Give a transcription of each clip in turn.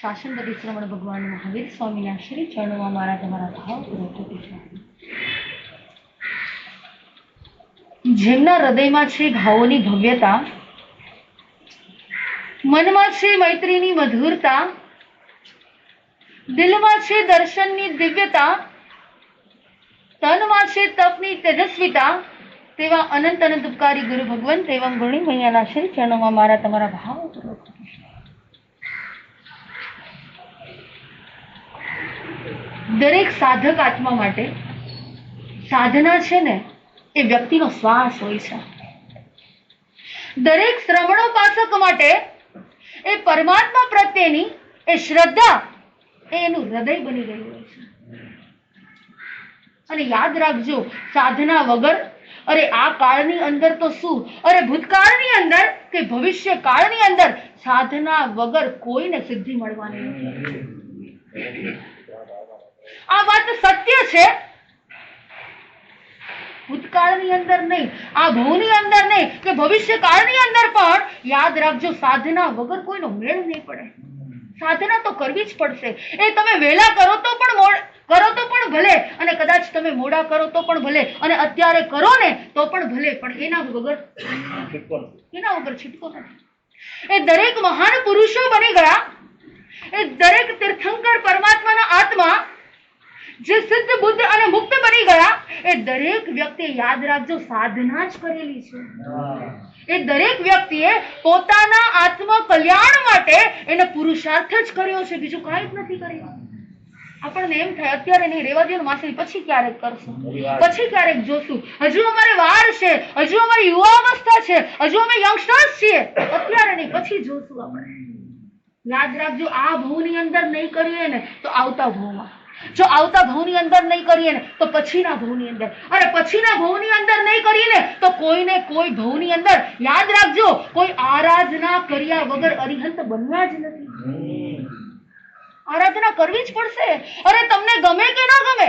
શાસનપતિ શ્રવણ ભગવાન મહાવીર સ્વામીના શ્રી ચરણોમાં મારા તમારા ભાવપૂર્વક જેમના હૃદયમાં છે ભાવોની ભવ્યતા, મનમાં છે મૈત્રીની મધુરતા, દિલમાં છે દર્શનની દિવ્યતા, તનમાં છે તપની તેજસ્વીતા, તેવા અનંત અનંત ઉપકારી ગુરુ ભગવંત એવં ગુણી મૈયાના શ્રી ચરણોમાં મારા તમારા ભાવપૂર્વક દરેક સાધક આત્મા માટે સાધના છે ને એ વ્યક્તિનો શ્વાસ હોય છે. દરેક શ્રવણોપાસક માટે એ પરમાત્મા પ્રત્યેની એ શ્રદ્ધા એ એનું હૃદય બની ગયું હોય છે. અને યાદ રાખજો, સાધના વગર અરે આ કાળની અંદર તો શું, અરે ભૂતકાળની અંદર કે ભવિષ્ય કાળની અંદર સાધના વગર કોઈને સિદ્ધિ મળવાની નથી. આ વાત સત્ય છે. ભૂતકાળની અંદર નહીં, આ ભવની અંદર નહીં કે ભવિષ્ય કાળની અંદર પણ યાદ રાખજો, સાધના વગર કોઈનો મેળ નહીં પડે. સાધના તો કરવી જ પડશે. એ તમે વહેલા કરો તો પણ ભલે, અને કદાચ તમે મોડા કરો તો પણ ભલે, અને અત્યારે કરો ને તો પણ ભલે, પણ એના વગર છૂટકો નથી. એ દરેક મહાન પુરુષો બની ગયા, એ દરેક તીર્થંકર પરમાત્માના આત્મા જે સિદ્ધ બુદ્ધ અને મુક્ત બની ગયા, એ દરેક વ્યક્તિએ યાદ રાખજો સાધના જ કરેલી છે. એ દરેક વ્યક્તિએ પોતાના આત્મ કલ્યાણ માટે એને પુરુષાર્થ જ કર્યો છે, બીજું કાંઈ જ નથી કર્યું. આપણને એમ થાય અત્યારે નહીં, રેવા દો માસી, પછી ક્યારેક કરશું, પછી ક્યારેક જોશું, હજુ અમારે વાર છે, હજુ અમારી યુવા અવસ્થા છે, હજુ અમે યંગસ્ટર્સ છીએ, અત્યારે નહીં પછી જોશું. આપણે યાદ રાખજો, આ ભવની અંદર નહીં કરીએ ને તો આવતા ભવમાં, જો આવતા ભવની અંદર નહીં કરીએ ને તો પછીના ભવની અંદર, અને પછીના ભવની અંદર નહીં કરીએ ને તો કોઈને કોઈ ભવની અંદર યાદ રાખજો કોઈ આરાધના કર્યા વગર અરિહંત બન્યા જ નથી. આરાધના કરવી જ પડશે. અરે તમને ગમે કે ના ગમે,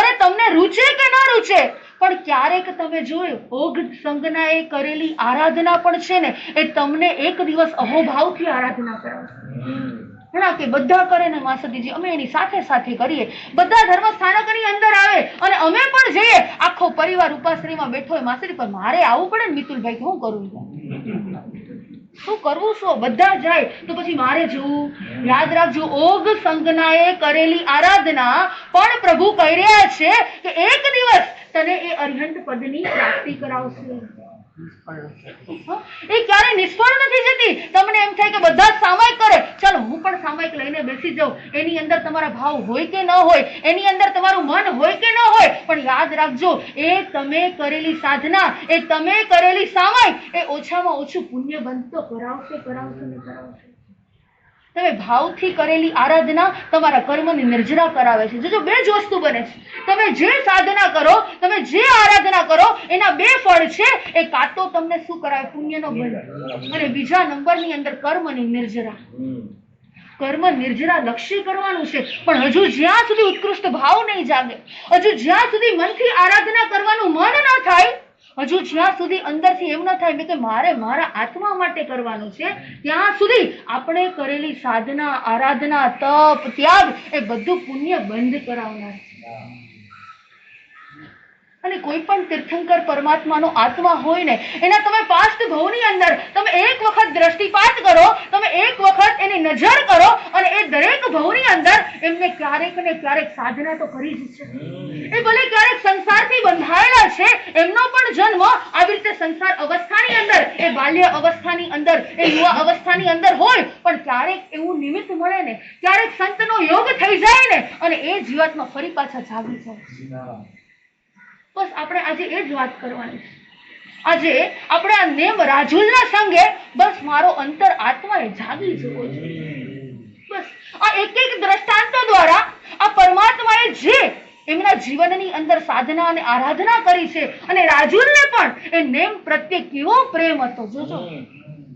અરે તમને રૂચે કે ના રૂચે, પણ ક્યારેક તમે જોયું ભોગ સંજ્ઞા એ કરેલી આરાધના પણ છે ને એ તમને એક દિવસ અહોભાવથી આરાધના કરાવશે. ઘણા કે બધા કરે ને માસતીજી અમે એની સાથે સાથે કરીએ, બધા ધર્મ સ્થાનકની અંદર આવે અને અમે પણ જઈએ, આખો પરિવાર ઉપાશ્રયમાં બેઠો હોય, માસતી પર મારે આવવું પડે ને મિતુલભાઈ, શું કરું, શું કરવું, શું બધા જાય તો પછી મારે જવું. યાદ રાખજો, ઓગ સંજ્ઞાએ કરેલી આરાધના પણ પ્રભુ કહી રહ્યા છે કે એક દિવસ તને એ અરિહંત પદની પ્રાપ્તિ કરાવશે. એ ક્યારે નિષ્ફળ નથી જતી. તમને એમ થાય કે બધા સામાયિક કરે, ચાલો હું પણ સામાયિક લઈને બેસી જાઉં. એની અંદર તમારા ભાવ હોય કે ન હોય, એની અંદર તમારું મન હોય કે ન હોય, પણ યાદ રાખજો એ તમે કરેલી સાધના, એ તમે કરેલી સામાયિક એ ઓછામાં ઓછું પુણ્ય બંધ તો કરાવશે. તમે ભાવથી કરેલી આરાધના તમારા કર્મની નિર્જરા કરાવે છે. જો બે જ વસ્તુ બને છે, તમે જે સાધના કરો, તમે જે આરાધના કરો, એના બે ફળ છે. એ કાં તો તમને શું કરાવે, પુણ્યનો બંધ, અને બીજા નંબરની અંદર કર્મની નિર્જરા. કર્મ નિર્જરા લક્ષ્ય કરવાનું છે, પણ હજુ જ્યાં સુધી ઉત્કૃષ્ટ ભાવ નહીં જાગે, હજુ જ્યાં સુધી મનથી આરાધના કરવાનું મન ન થાય, હજુ જ્યાં સુધી અંદરથી એમ ન થાય કે મારે મારા આત્મા માટે કરવાનું છે, ત્યાં સુધી આપણે કરેલી સાધના, આરાધના, તપ, ત્યાગ એ બધું પુણ્ય બંધ કરાવનાર છે. અને કોઈ પણ તીર્થંકર પરમાત્માનો આત્મા હોય ને એના તમે પાસ્ટ ભવની અંદર તમે એક વખત દ્રષ્ટિપાત કરો, તમે એક વખત એની નજર કરો, અને એ દરેક ભવની અંદર એમને ક્યારેક ને ક્યારેક સાધના તો કરી જ છે. એ ભલે ક્યારેક સંસારથી બંધાયેલા છે, એમનો પણ જન્મ આવી રીતે સંસાર અવસ્થાની અંદર, એ બાલ્ય અવસ્થાની અંદર, એ યુવા અવસ્થાની અંદર હોય, પણ ક્યારેક એવું નિમિત્ત મળે ને, ક્યારેક સંતનો યોગ થઈ જાય ને, અને એ જીવાતમાં ફરી પાછા જાગી જાય. બસ આપણે આજે એ જ વાત કરવાની છે. આજે આપણે આ નેમ રાજુલના સંગે બસ મારો અંતર આત્મા એ જાગી જવો જોઈએ. બસ આ એક એક દ્રષ્ટાંતો દ્વારા આ પરમાત્માએ જે એમના જીવનની અંદર સાધના અને આરાધના કરી છે, અને રાજુલને પણ એ નેમ પ્રત્યે કેવો પ્રેમ હતો. જોજો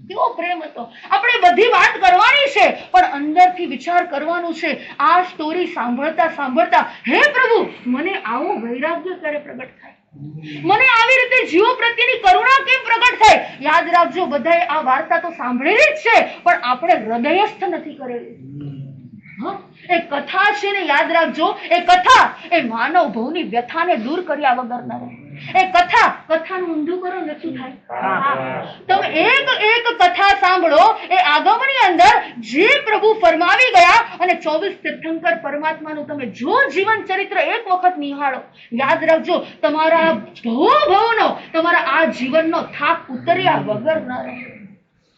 કેવો પ્રેમ હતો. આપણે બધી વાત કરવાની છે, પણ અંદરથી વિચાર કરવાનું છે. આ સ્ટોરી સાંભળતા સાંભળતા, હે પ્રભુ, મને આવો વૈરાગ્ય ક્યારે પ્રગટ થાય, મને આવી રીતે જીવો પ્રત્યેની કરુણા કેમ પ્રગટ થાય. યાદ રાખજો, બધાએ આ વાર્તા તો સાંભળેલી જ છે, પણ આપણે હૃદયસ્થ નથી કરેલી. એ કથા છે ને, યાદ રાખજો, એ કથા એ માનવ ભવની વ્યથાને દૂર કર્યા વગર ન રહે. એ કથાનું ઊંધું કરો ને શું થાય? તમે એક કથા સાંભળો. એ આગમની અંદર જે પ્રભુ ફરમાવી ગયા, અને 24 તીર્થંકર પરમાત્માનું તમે જો જીવન ચરિત્ર એક વખત નિહાળો, યાદ રાખજો, તમારા ભવનો, તમારા આ જીવનનો થાક ઉતર્યા વગર ન રહે.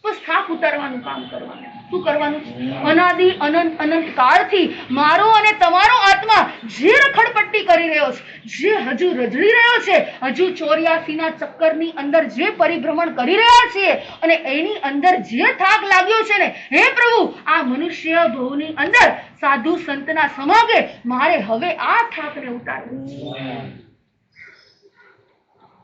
બસ થાક ઉતારવાનું કામ કરવાનું. શું કરવાનું? અનાદિ અનંત અનંત કાળથી મારો અને તમારો આત્મા જે રખડપટ્ટી કરી રહ્યો છે, જે હજુ રજડી રહ્યો છે, હજુ 84 ના ચક્કરની અંદર જે પરિભ્રમણ કરી રહ્યા છીએ, અને એની અંદર જે થાક લાગ્યો છે ને, હે પ્રભુ, આ મનુષ્ય ભવની અંદર સાધુ સંતના સમાગે મારે હવે આ થાકને ઉતારવો.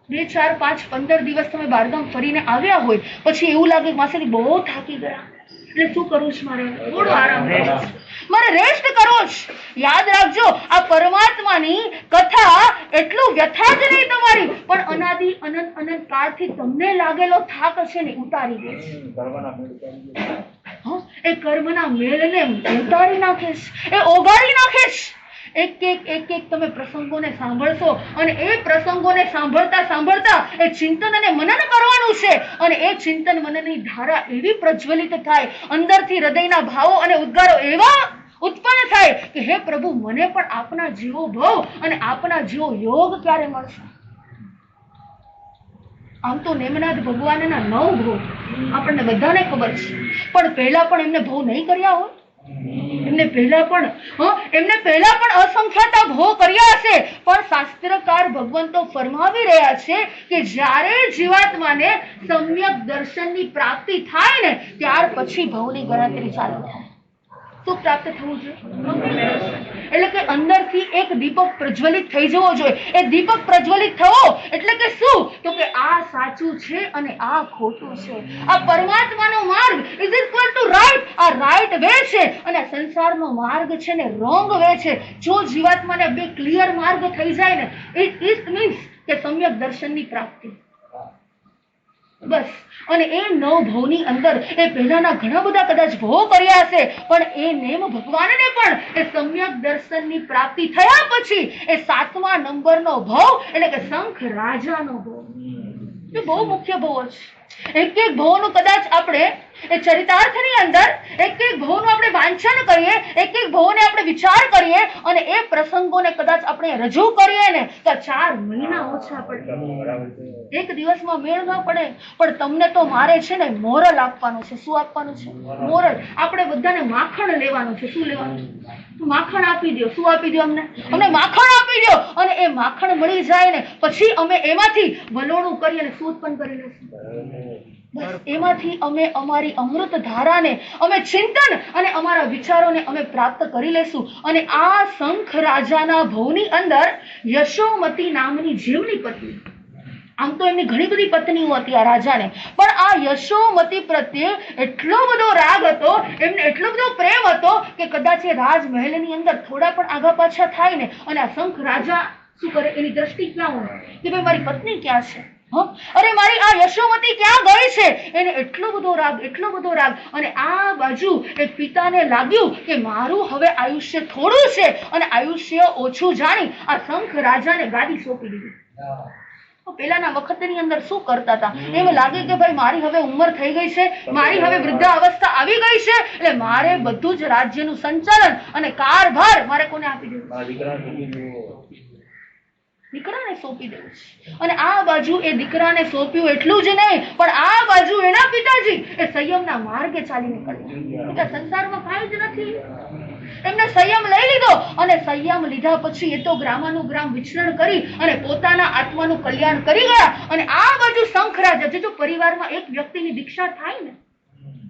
2, 4, 5, 15 દિવસ તમે બારગામ ફરીને આવ્યા હોય, પછી એવું લાગે માસેથી બહુ થાકી ગયા, એટલે શું કરવું છે? મારે થોડો આરામ કરવો છે, મારે રેસ્ટ કરવો છે. યાદ રાખજો, આ પરમાત્માની કથા એટલું વ્યથા જ નહીં તમારી, પણ અનાદિ અનંત અનંત કાળથી તમને લાગેલો થાક છે ને ઉતારી દે છે. એ કર્મના મેળને ઉતારી નાખે છે, એ ઓગાળી નાખે છે. એક એક તમે પ્રસંગોને સાંભળશો, અને એ પ્રસંગોને સાંભળતા સાંભળતા એ ચિંતન અને મનન કરવાનું છે, અને એ ચિંતન મનનની ધારા એવી પ્રજ્વલિત થાય, અંદરથી હૃદયના ભાવો અને ઉદ્ગારો એવા ઉત્પન્ન થાય કે હે પ્રભુ, મને પણ આપના જીવો ભવ અને આપના જીવો યોગ ક્યારે મળશે. આમ તો નેમનાથ ભગવાનના 9 ભવ આપણને બધાને ખબર છે, પણ પહેલા પણ એમને ભવ નહીં કર્યા હોય. એમને પહેલા પણ અસંખ્યાતા ભવ કર્યા હશે, પણ શાસ્ત્રકાર ભગવંતો ફરમાવી રહ્યા છે કે જ્યારે જીવાત્માને સમ્યક દર્શનની પ્રાપ્તિ થાય ને, ત્યાર પછી ભવની ગણતરી ચાલુ થાય. શું પ્રાપ્ત થવું જોઈએ? એટલે કે અંદરથી એક દીપક પ્રજ્વલિત થઈ જવો જોઈએ. એ દીપક પ્રજ્વલિત થવો એટલે કે શું? તો કે આ સાચું છે અને આ ખોટું છે. આ પરમાત્માનો માર્ગ ઇઝ ઇક્વલ ટુ રાઈટ, આ રાઈટ વે છે, અને સંસારનો માર્ગ છે ને રોંગ વે છે. જો જીવાત્માને બે ક્લિયર માર્ગ થઈ જાય ને, ઇટ મીન્સ કે સમ્યક દર્શનની પ્રાપ્તિ. બસ. અને એ 9 ભવની અંદર એ પહેલાના ઘણા બધા કદાચ ભવો કર્યા હશે, પણ એ નેમ ભગવાનને પણ એ સમ્યક દર્શનની પ્રાપ્તિ થયા પછી એ 7મા નંબરનો ભવ એટલે કે શંખ રાજાનો ભવ, એ બહુ મુખ્ય ભવો છે. એક ભવોનું કદાચ આપણે એ ચરિતાર્થની અંદર એક ભવોનું આપણે વાંચન કરીએ, એક ભવોને આપણે વિચાર કરીએ, અને એ પ્રસંગોને કદાચ આપણે રજૂ કરીએ ને, તો 4 મહિના ઓછા પડે. એક દિવસમાં મેળ ન પડે, પણ તમને તો મારે છે ને મોરલ આપવાનું છે. શું આપવાનું છે? મોરલ. આપણે બધાને માખણ લેવાનું છે. શું લેવાનું છે? માખણ આપી દો. શું આપી દો? અમને માખણ આપી દો, અને એ માખણ મળી જાય ને પછી અમે એમાંથી વલોણું કરી અને શું ઉત્પન્ન કરી લઈશું. બસ એમાંથી અમે અમારી અમૃત ધારાને, અમે ચિંતન અને અમારા વિચારોને અમે પ્રાપ્ત કરી લેશું. અને આ શંખ રાજાના ભવની અંદર યશોમતી નામની જેમની પત્ની, આમ તો એમની ઘણી બધી પત્નીઓ હતી આ રાજાને, પણ આ યશોમતી પ્રત્યે એટલો બધો રાગ હતો, એમને એટલો બધો પ્રેમ હતો કે કદાચ એ રાજમહેલની અંદર થોડા પણ આગા પાછા થાય ને, અને આ શંખ રાજા શું કરે, એની દ્રષ્ટિ ક્યાં હોય કે ભાઈ મારી પત્ની ક્યાં છે, અરે મારી આ યશોમતી ક્યાં ગઈ છે, એને એટલો બધો રાગ, એટલો બધો રાગ. અને આ બાજુ એક પિતાને લાગ્યું કે મારું હવે આયુષ્ય થોડું છે, અને આયુષ્ય ઓછું જાણી આ શંખ રાજાને ગાદી સોંપી દીધી. પેલાના વખતની અંદર શું કરતા હતા? એમ લાગે કે ભાઈ મારી હવે ઉંમર થઈ ગઈ છે, મારી હવે વૃદ્ધાવસ્થા આવી ગઈ છે, એટલે મારે બધું જ રાજ્યનું સંચાલન અને કારભાર મારે કોને આપી દેવું? દીકરાને સોંપી દેવું છે. અને આ બાજુ એ દીકરાને સોંપ્યું એટલું જ નહીં, પણ આ બાજુ એના પિતાજી એ સંયમના માર્ગે ચાલી નીકળ્યા. સંસારમાં કાંઈ જ નથી. એમને સંયમ લઈ લીધો અને સંયમ લીધા પછી એ તો ગ્રામાનુગ્રામ વિચરણ કરી અને પોતાના આત્માનું કલ્યાણ કરી ગયા. અને આ બાજુ શંખરાજ, જો પરિવારમાં એક વ્યક્તિની દીક્ષા થાય ને,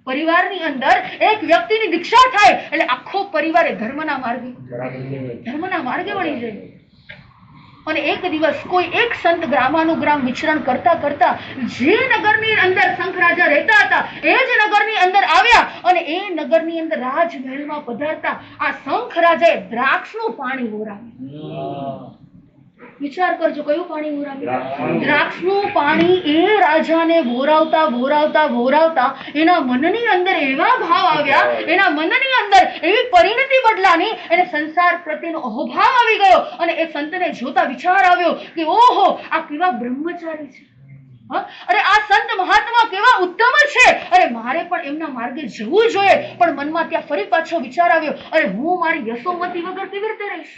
પરિવારની અંદર એક વ્યક્તિની દીક્ષા થાય એટલે આખો પરિવાર ધર્મના માર્ગે વળી જાય. અને એક દિવસ કોઈ એક સંત ગ્રામાનુગ્રામ વિચરણ કરતા કરતા જે નગરની અંદર શંખ રાજા રહેતા હતા એ જ નગરની અંદર આવ્યા. અને એ નગરની અંદર રાજમહેલમાં પધારતા આ શંખ રાજાએ દ્રાક્ષનું પાણી ઓરાવ્યું. વિચાર કરજો, કયું પાણી ઓરાવ્યું? દ્રાક્ષનું પાણી. એ રાજાને બોરાવતા એના મનની અંદર એવા ભાવ આવ્યા, એના મનની અંદર એવી પરિણતિ બદલાની, એને સંસાર પ્રત્યેનો અહોભાવ આવી ગયો. અને એ સંતને જોતા વિચાર આવ્યો કે ઓહો, આ કેવા બ્રહ્મચારી છે, અરે આ સંત મહાત્મા કેવા ઉત્તમ છે, અરે મારે પણ એમના માર્ગે જવું જોઈએ. પણ મનમાં ત્યાં ફરી પાછો વિચાર આવ્યો, અરે હું મારી યશોમતી વગર કેવી રીતે રહીશ?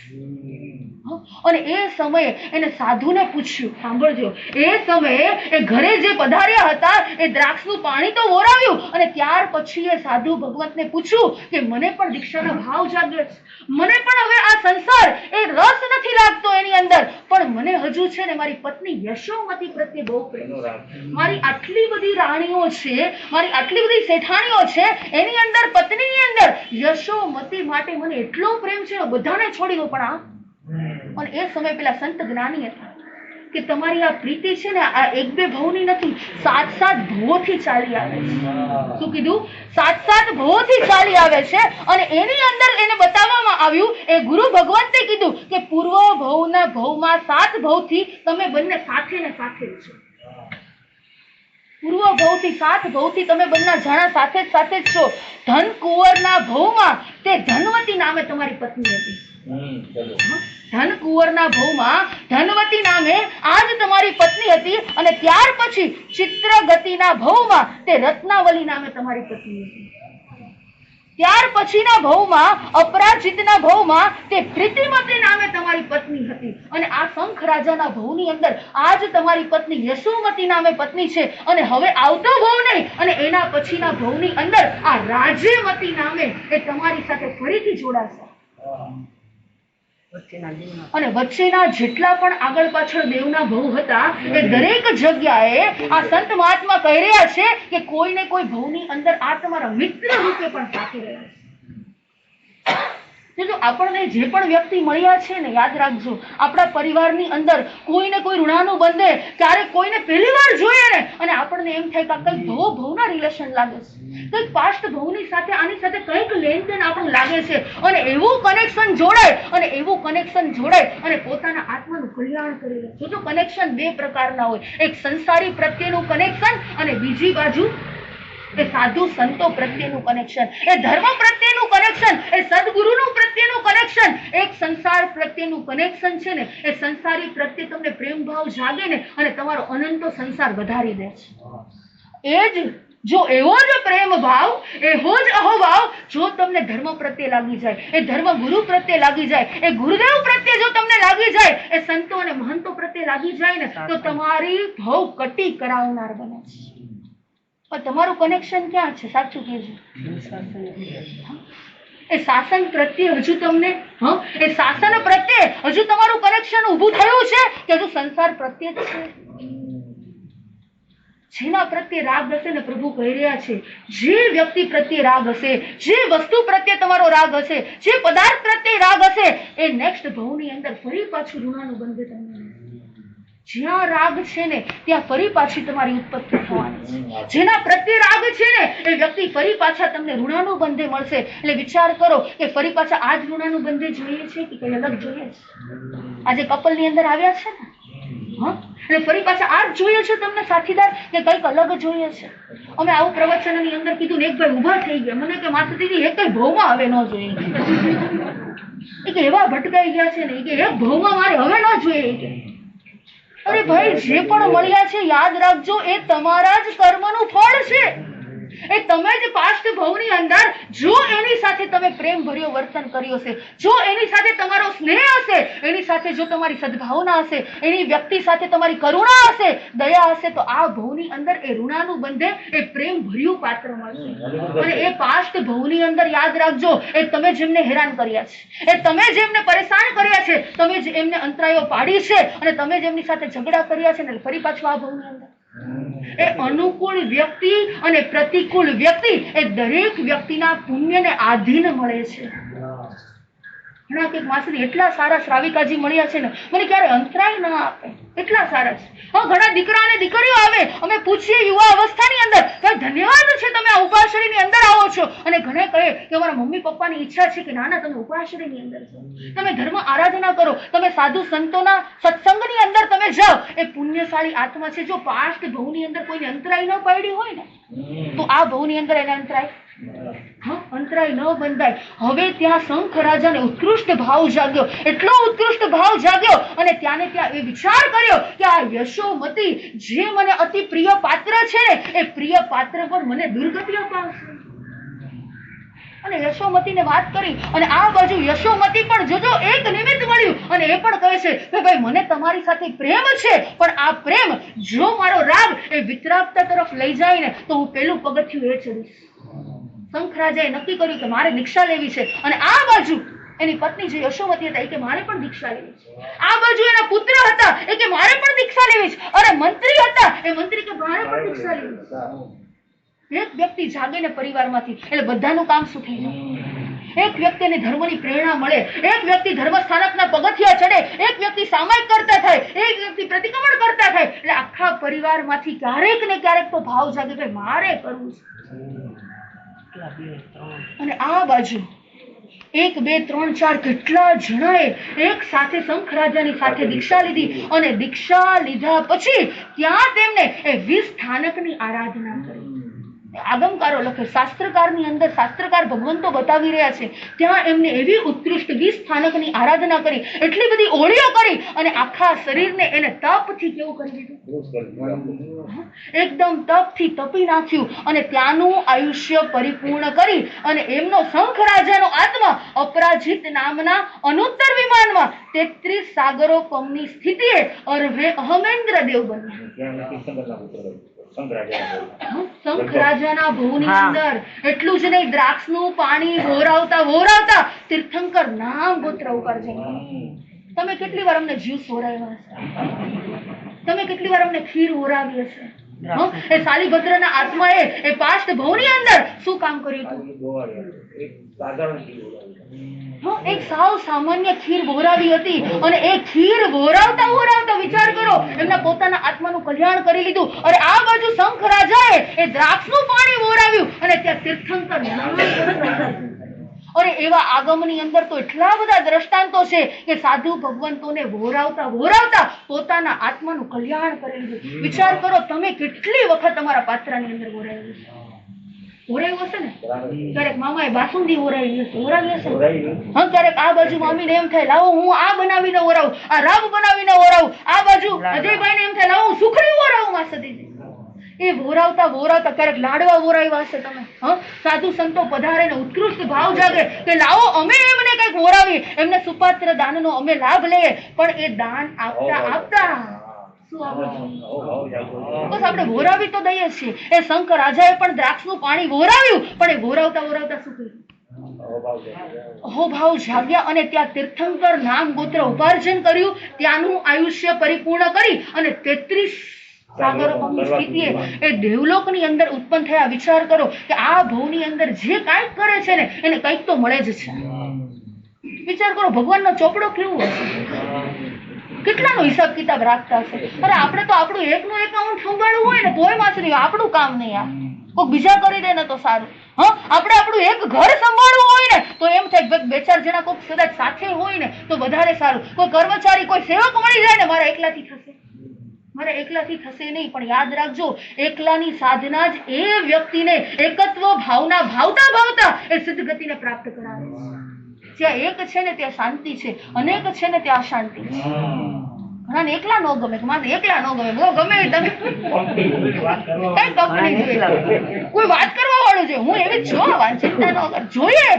અને એ સમયે એને સાધુને પૂછ્યું, સાંભળજો, એ સમયે એ ઘરે જે પધાર્યા હતા એ દ્રાક્ષનું પાણી તો ઓરાવ્યું અને ત્યાર પછી એ સાધુ ભગવંતને પૂછ્યું કે મને પણ દીક્ષાનો ભાવ જાગ્યો છે, મને પણ હવે આ સંસાર એ રસ નથી લાગતો એની અંદર, પણ મને હજુ છે ને મારી પત્ની યશોમતી પ્રત્યે બહુ પ્રેમ છે. મારી આટલી બધી રાણીઓ છે, મારી આટલી બધી શેઠાણીઓ છે, એની અંદર પત્નીની અંદર યશોમતી માટે મને એટલો પ્રેમ છે, બધાને છોડી દો. પણ અને એ સમય પેલા સંત જ્ઞાની હતા કે તમારી આ પ્રીતિ છે ને આ એક બે ભવની નથી, 7 ભવોથી ચાલી આવે છે. શું કીધું? 7 ભવોથી ચાલી આવે છે. અને એની અંદર એને બતાવવામાં આવ્યું, એ ગુરુ ભગવંતે કીધું કે પૂર્વ ભવના ભવમાં 7 ભવથી તમે બંને સાથે ને સાથે છો. પૂર્વ ભવથી 7 ભવથી તમે બંને જણા સાથે જ છો. ધન કુંવરના ભવમાં તે ધનવતી નામે તમારી પત્ની હતી. ધન કુંવરના ભવમાં ધનવતી નામે આજ તમારી પત્ની હતી. અને ત્યાર પછી ચિત્રગતિના ભવમાં તે રત્નાવલી નામે તમારી પત્ની હતી. ત્યાર પછીના ભવમાં અપરાજિતના ભવમાં તે પ્રીતિમતી નામે તમારી પત્ની હતી. અને આ શંખ રાજાના ભવની અંદર આજ તમારી પત્ની યશોમતી નામે પત્ની છે. અને હવે આવતો ભવ નહીં અને એના પછીના ભવની અંદર આ રાજ્યમતી નામે એ તમારી સાથે ફરીથી જોડાશે. અને વચ્ચેના જેટલા પણ આગળ પાછળ દેવના ભવ હતા એ દરેક જગ્યાએ આ સંત મહાત્મા કહી રહ્યા છે કે કોઈ ને કોઈ ભવની અંદર આ તમારા મિત્ર રૂપે પણ સાથે રહ્યા છે. જો આપણને જે પણ વ્યક્તિ મળ્યા છે ને, યાદ રાખજો, આપણા પરિવારની અંદર કોઈને કોઈ ઋણાનું બંધે, ક્યારેક કોઈને પહેલી વાર જોઈએ ને અને આપણને એમ થાય કે કંઈક ભવના રિલેશન લાગે છે, કંઈક પાસ્ટ ભવની સાથે આની સાથે કંઈક લેનદેન આપણને લાગે છે. અને એવું કનેક્શન જોડાય અને પોતાના આત્માનું કલ્યાણ કરી લે. જો કનેક્શન બે પ્રકારના હોય, એક સંસારી પ્રત્યેનું કનેક્શન અને બીજી બાજુ એ સાધુ સંતો પ્રત્યેનું કનેક્શન, એ ધર્મ પ્રત્યેનું કનેક્શન, એ સદગુરુનું પ્રત્યેનું કનેક્શન. એક સંસાર પ્રત્યેનું કનેક્શન છે ને, એ સંસારી પ્રત્યે તમને પ્રેમ ભાવ જાગે ને અને તમારો અનંતો સંસાર વધારી દે છે. એ જ જો એવો જ પ્રેમ ભાવ, એવો જ અહોભાવ જો તમને ધર્મ પ્રત્યે લાગી જાય, એ ધર્મ ગુરુ પ્રત્યે લાગી જાય, એ ગુરુદેવ પ્રત્યે જો તમને લાગી જાય, એ સંતો અને મહંતો પ્રત્યે લાગી જાય ને, તો તમારી ભવ કટી કરાવનાર બને છે. પણ તમારું કનેક્શન ક્યાં છે? સાચું કહેજો. એ શાસન પ્રત્યે હજુ તમને એ શાસન પ્રત્યે હજુ તમારું કનેક્શન ઊભું થયું છે કે હજુ સંસાર પ્રત્યે જ છે? જેના પ્રત્યે રાગ હશે ને, પ્રભુ કહી રહ્યા છે, જે વ્યક્તિ પ્રત્યે રાગ હશે, જે વસ્તુ પ્રત્યે તમારો રાગ હશે, જે પદાર્થ પ્રત્યે રાગ હશે, એ નેક્સ્ટ ભવની અંદર ફરી પાછું ઋણાનું બંધ તમને. જ્યાં રાગ છે ને ત્યાં ફરી પાછી તમારી ઉત્પત્તિ થવાની છે. જેના પ્રત્યે રાગ છે ને એ વ્યક્તિ ફરી પાછા તમને ઋણાનું બંધે મળશે. એટલે વિચાર કરો કે ફરી પાછા આ જ ઋણાનું બંધે જોઈએ છે કે કઈ અલગ જોઈએ છે? આજે કપલની અંદર આવ્યા છે ને, એટલે ફરી પાછા આ જ જોઈએ છે તમને સાથીદાર કે કંઈક અલગ જોઈએ છે? અમે આવું પ્રવચનની અંદર કીધું ને, એક ભાઈ ઉભા થઈ ગયા, મને કે માતાજી એક કઈ ભવમાં હવે ન જોઈએ, એ કે એવા ભટકાઈ ગયા છે ને, કે એક ભવમાં મારે હવે ન જોઈએ. અરે ભાઈ, જે પણ મળ્યા છે યાદ રાખજો, એ તમારા જ કર્મનું ફળ છે. એ તમે જ પાસ્ટ ભવની અંદર જો એની સાથે તમે પ્રેમ ભર્યો વર્તન કર્યો છે, જો એની સાથે તમારો સ્નેહ હશે, એની સાથે જો તમારી સદભાવના હશે, એની વ્યક્તિ સાથે તમારી કરુણા હશે, દયા હશે, તો આ ભવની અંદર એ ઋણાનું બંધે એ પ્રેમ ભર્યું પાત્ર મળશે. અને એ પાસ્ટ ભવની અંદર યાદ રાખજો, એ તમે જેમને હેરાન કર્યા છે, એ તમે જેમને પરેશાન કર્યા છે, તમે જ એમને અંતરાયો પાડી છે, અને તમે જેમની સાથે ઝઘડા કર્યા છે ને ફરી પાછું આ ભવની અંદર એ અનુકૂળ વ્યક્તિ અને પ્રતિકૂળ વ્યક્તિ એ દરેક વ્યક્તિના પુણ્યને આધીન મળે છે. ઘણા કે માસી એટલા સારા શ્રાવિકાજી મળ્યા છે ને, મને ક્યારે અંતરાય ના આપે, એટલા સારા છે. હા, ઘણા દીકરા અને દીકરીઓ આવે, અમે પૂછીએ યુવા અવસ્થાની અંદર, ધન્યવાદ છે તમે આ ઉપાશ્રયની અંદર આવો છો, અને ઘણા કહે કે અમારા મમ્મી પપ્પાની ઈચ્છા છે કે નાના તમે ઉપાશ્રયની અંદર છો, તમે ધર્મ આરાધના કરો, તમે સાધુ સંતોના સત્સંગની અંદર તમે જાઓ, એ પુણ્યશાળી આત્મા છે. જો પાસ્ટ ભવની અંદર કોઈને અંતરાય ન પાડી હોય ને, તો આ ભવની અંદર એને અંતરાય ન બંધાય. હવે ત્યાં શંખ રાજાને ઉત્કૃષ્ટ ભાવ જાગ્યો, એટલો ઉત્કૃષ્ટ ભાવ જાગ્યો, અને ત્યાં એ વિચાર કર્યો કે આ યશોમતી જે મને અતિ પ્રિય પાત્ર છે ને, એ પ્રિય પાત્ર પણ મને દુર્ગતિ અપાવશે. અને યશોમતીને વાત કરી, અને આ બાજુ યશોમતી પણ જોજો એક નિમિત્ત મળ્યું, અને એ પણ કહે છે કે ભાઈ મને તમારી સાથે પ્રેમ છે, પણ આ પ્રેમ જો મારો રાગ એ વિતરાગતા તરફ લઈ જાય ને, તો હું પેલું પગથિયું એ ચડીશ. શંખ રાજાએ નક્કી કર્યું કે મારે દીક્ષા લેવી છે, અને આ બાજુ એની પત્ની જે યશોમતી હતા એ કે મારે પણ દીક્ષા લેવી છે. આ બાજુ એના પુત્ર હતા એ કે મારે પણ દીક્ષા લેવી છે. અરે મંત્રી હતા એ મંત્રી કે મારે પણ દીક્ષા લેવી છે. એક વ્યક્તિ જાગે ને પરિવારમાંથી, એટલે બધાનું કામ શું થઈ જાય. એક વ્યક્તિને ધર્મની પ્રેરણા મળે, એક વ્યક્તિ ધર્મ સ્થાનકના પગથિયા ચડે, એક વ્યક્તિ સામાયિક કરતા થાય, એક વ્યક્તિ પ્રતિક્રમણ કરતા થાય, એટલે આખા પરિવારમાંથી ક્યારેક ને ક્યારેક તો ભાવ જાગે કે મારે કરવું છે. અને આ બાજુ 1 2 3 4 કેટલા જણાએ એક સાથે શંખ રાજાની સાથે દીક્ષા લીધી, અને દીક્ષા લીધા પછી ત્યાં તેમને એ 20 સ્થાનકની આરાધના કરી. આગમકારો લખે, શાસ્ત્રકારની અંદર શાસ્ત્રકાર ભગવંતો બતાવી રહ્યા છે, ત્યાં એમને એવી ઉત્કૃષ્ટ 20 સ્થાનકની આરાધના કરી, એટલી બધી ઓળીઓ કરી, અને આખા શરીરને એને તપથી કેવું કરી દીધું, એકદમ તપથી તપી નાખ્યું, અને ત્યાંનું આયુષ્ય પરિપૂર્ણ કરી, અને એમનો શંખ રાજાનો આત્મા અપરાજિત નામના અનુત્તર વિમાનમાં 33 સાગરો પમની સ્થિતિએ અહમેન્દ્ર દેવ બન્યા. શંખ રાજાના ભવની અંદર એટલું જ નહીં, દ્રાક્ષનું પાણી વહોરાવતા તીર્થંકર નામ ગોત્ર ઉપાર્જન. તમે કેટલી વાર અમને જ્યુસ વહોરાવ્યા હશે, તમે કેટલી વાર અમને ખીર વહોરાવી હશે. એ શાલિભદ્રના આત્માએ એ પાસ્ટ ભવની અંદર શું કામ કર્યું હતું? એક સાવ સામાન્ય ખીર વહોરાવી હતી, અને એ ખીર વહોરાવતા વિચાર કરો, એમના પોતાના આત્માનું કલ્યાણ કરી લીધું. અને આ બાજુ શંખ રાજાએ એ દ્રાક્ષનું પાણી વહોરાવ્યું, અને ત્યાં તીર્થંકર. અને એવા આગમની અંદર તો એટલા બધા દ્રષ્ટાંતો છે કે સાધુ ભગવંતોને વહોરાવતા પોતાના આત્માનું કલ્યાણ કરી લીધું. વિચાર કરો, તમે કેટલી વખત તમારા પાત્રની અંદર વહોરાવ્યું હશે ને. ક્યારેક મામાએ બાસુંદી વહોરાવી હશે, હા, ક્યારેક આ બાજુ મામીને એમ થાય લાવો હું આ બનાવીને વહોરાવું, આ રાબ બનાવીને વહોરાવું, આ બાજુ અજયભાઈને એમ થાય લાવો હું સુખડી વહોરાવું માસદીજી. એ વહોરાવતા ક્યારેક લાડવા વહોરાવ્યા હશે તમે. સાધુ સંતો પધારે ને ઉત્કૃષ્ટ ભાવ જાગે કે લાવો અમે એમને કઈક વહોરાવીએ, એમને સુપાત્ર દાનનો અમે લાભ લઈએ, પણ એ દાન આપતા બસ આપણે વહોરાવી તો દઈએ છીએ. એ શંખ રાજાએ પણ દ્રાક્ષનું પાણી વહોરાવ્યું, પણ એ વહોરાવતા શું કર્યું? અહોભાવ જાગ્યા, અને ત્યાં તીર્થંકર નામ ગોત્ર ઉપાર્જન કર્યું, ત્યાંનું આયુષ્ય પરિપૂર્ણ કરી, અને 33 સાગરોની સ્થિતિએ એ દેવલોકની અંદર ઉત્પન્ન થયા. વિચાર કરો કે આ ભવની અંદર જે કાંઈક કરે છે ને એને કંઈક તો મળે જ છે. વિચાર કરો, ભગવાનનો ચોપડો કેવો હશે, કેટલાનો હિસાબ કિતાબ રાખતા હશે. અરે આપણે તો આપણું એકનું એકાઉન્ટ સંભાળવું હોય ને તોય માસરી આપણું કામ નહીં, આ કોઈ બીજા કરી દે ને તો સારું. આપણે આપણું એક ઘર સંભાળવું હોય ને તો એમ થાય 2-4 જણા કોઈ કદાચ સાથે હોય ને તો વધારે સારું. કોઈ કર્મચારી, કોઈ સેવક મળી જાય ને મારા એકલાથી થશે નહીં. પણ યાદ રાખજો, એકલાની સાધના જ એ વ્યક્તિને એકત્વ ભાવના ભાવતા એ સિદ્ધ ગતિને પ્રાપ્ત કરાવે છે. જ્યાં એક છે ને ત્યાં શાંતિ છે, અનેક છે ને ત્યાં અશાંતિ છે. ઘણાને એકલા ન ગમે કે મારે એકલા ન ગમે, બહુ ગમે તમે કઈ કંપની જોઈએ, કોઈ વાત કરવા વાળું જોઈએ. હું એવી જ છું, ચિંતા ન કર, જોઈએ.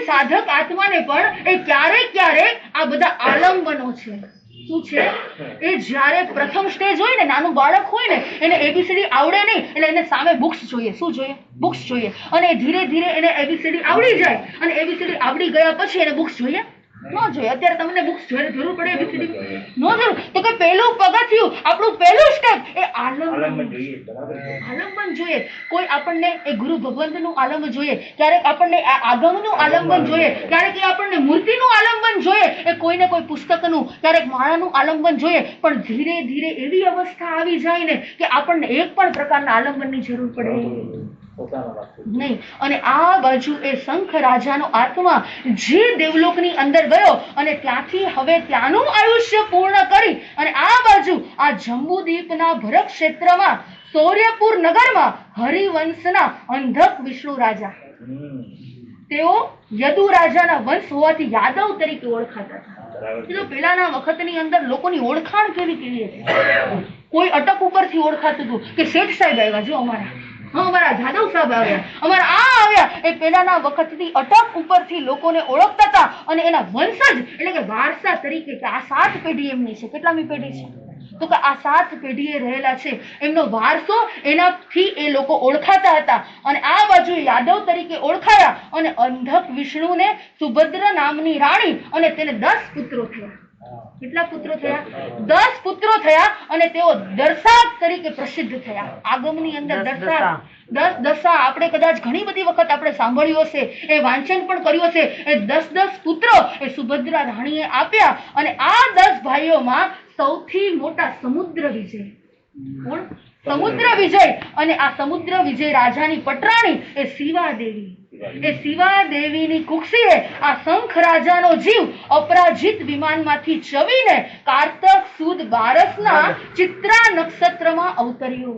સાધક આત્માને પણ એ ક્યારેક ક્યારેક આ બધા આલંબનો છે. શું છે એ જ્યારે પ્રથમ સ્ટેજ હોય ને, નાનું બાળક હોય ને, એને એબીસીડી આવડે નહીં એટલે એને સામે બુક્સ જોઈએ. શું જોઈએ? બુક્સ જોઈએ. અને ધીરે ધીરે એને એબીસીડી આવડી જાય અને એબીસીડી આવડી ગયા પછી એને બુક્સ જોઈએ ન જોઈએ. અત્યારે તમને બુક્સ જરૂર પડે એબીસીડી ન જરૂર, તો કે પહેલું પગથિયું, આપણું પહેલું સ્ટેપ એ આલંબન જોઈએ. કોઈ આપણને એ ગુરુ ભગવંતનું આલંબન જોઈએ, ક્યારેક આપણને આગમનું આલંબન જોઈએ, ક્યારેક એ આપણને મૂર્તિનું આલંબન જોઈએ, એ કોઈને કોઈ પુસ્તકનું, ક્યારેક માળાનું આલંબન જોઈએ. પણ ધીરે ધીરે એવી અવસ્થા આવી જાય ને કે આપણને એક પણ પ્રકારના આલંબનની જરૂર પડે નહીં. અને આ બાજુ એ શંખ રાજાનો આત્મા જે દેવલોકની અંદર ગયો અને ત્યાંથી હવે ત્યાંનું આયુષ્ય પૂર્ણ કરી અને આ બાજુ આ જંબુદ્વીપના ભરત ક્ષેત્રમાં સૌર્યપુર નગરમાં હરિવંશના અંધક વિષ્ણુ રાજા, તેઓ યદુ રાજાના વંશ હોવાથી યાદવ તરીકે ઓળખાતા હતા. પેલાના વખતની અંદર લોકોની ઓળખાણ કેવી કેવી હતી. કોઈ અટક ઉપરથી ઓળખાતું હતું કે શેઠ સાહેબ આવ્યા, જો અમારા જાદવ સાહેબ આવ્યા, અમારા આ આવ્યા. એ પેલાના વખતથી અટક ઉપરથી લોકોને ઓળખતા હતા અને એના વંશજ એટલે કે વારસા તરીકે કે આ 7 પેઢી એમની છે. કેટલામી પેઢી છે? તો કે આ 7 પેઢીએ રહેલા છે, એમનો વારસો, એનાથી એ લોકો ઓળખાતા હતા. અને આ બાજુ યાદવ તરીકે ઓળખાયા અને અંધક વિષ્ણુને સુભદ્રા નામની રાણી અને તેને 10 પુત્રો થયા. કેટલા પુત્રો થયા? 10 પુત્રો થયા અને તેઓ દર્શાક તરીકે પ્રસિદ્ધ થયા. આગમની અંદર દર્શાક, 10 આપણે કદાચ ઘણી બધી વખત આપણે સાંભળ્યું હશે, એ વાંચન પણ કર્યું હશે. એ 10 પુત્રો એ સુભદ્રા રાણીએ આપ્યા. અને આ 10 ભાઈઓમાં સૌથી મોટા સમુદ્ર વિજય, કોણ? સમુદ્ર વિજય. અને આ સમુદ્ર વિજય રાજાની પટરાણી એ શિવાદેવી. એ શિવાદેવીની કુક્ષીએ આ શંખ રાજાનો જીવ અપરાજિત વિમાનમાંથી ચવીને કારતક સુદ 12ના ચિત્રા નક્ષત્રમાં અવતર્યો.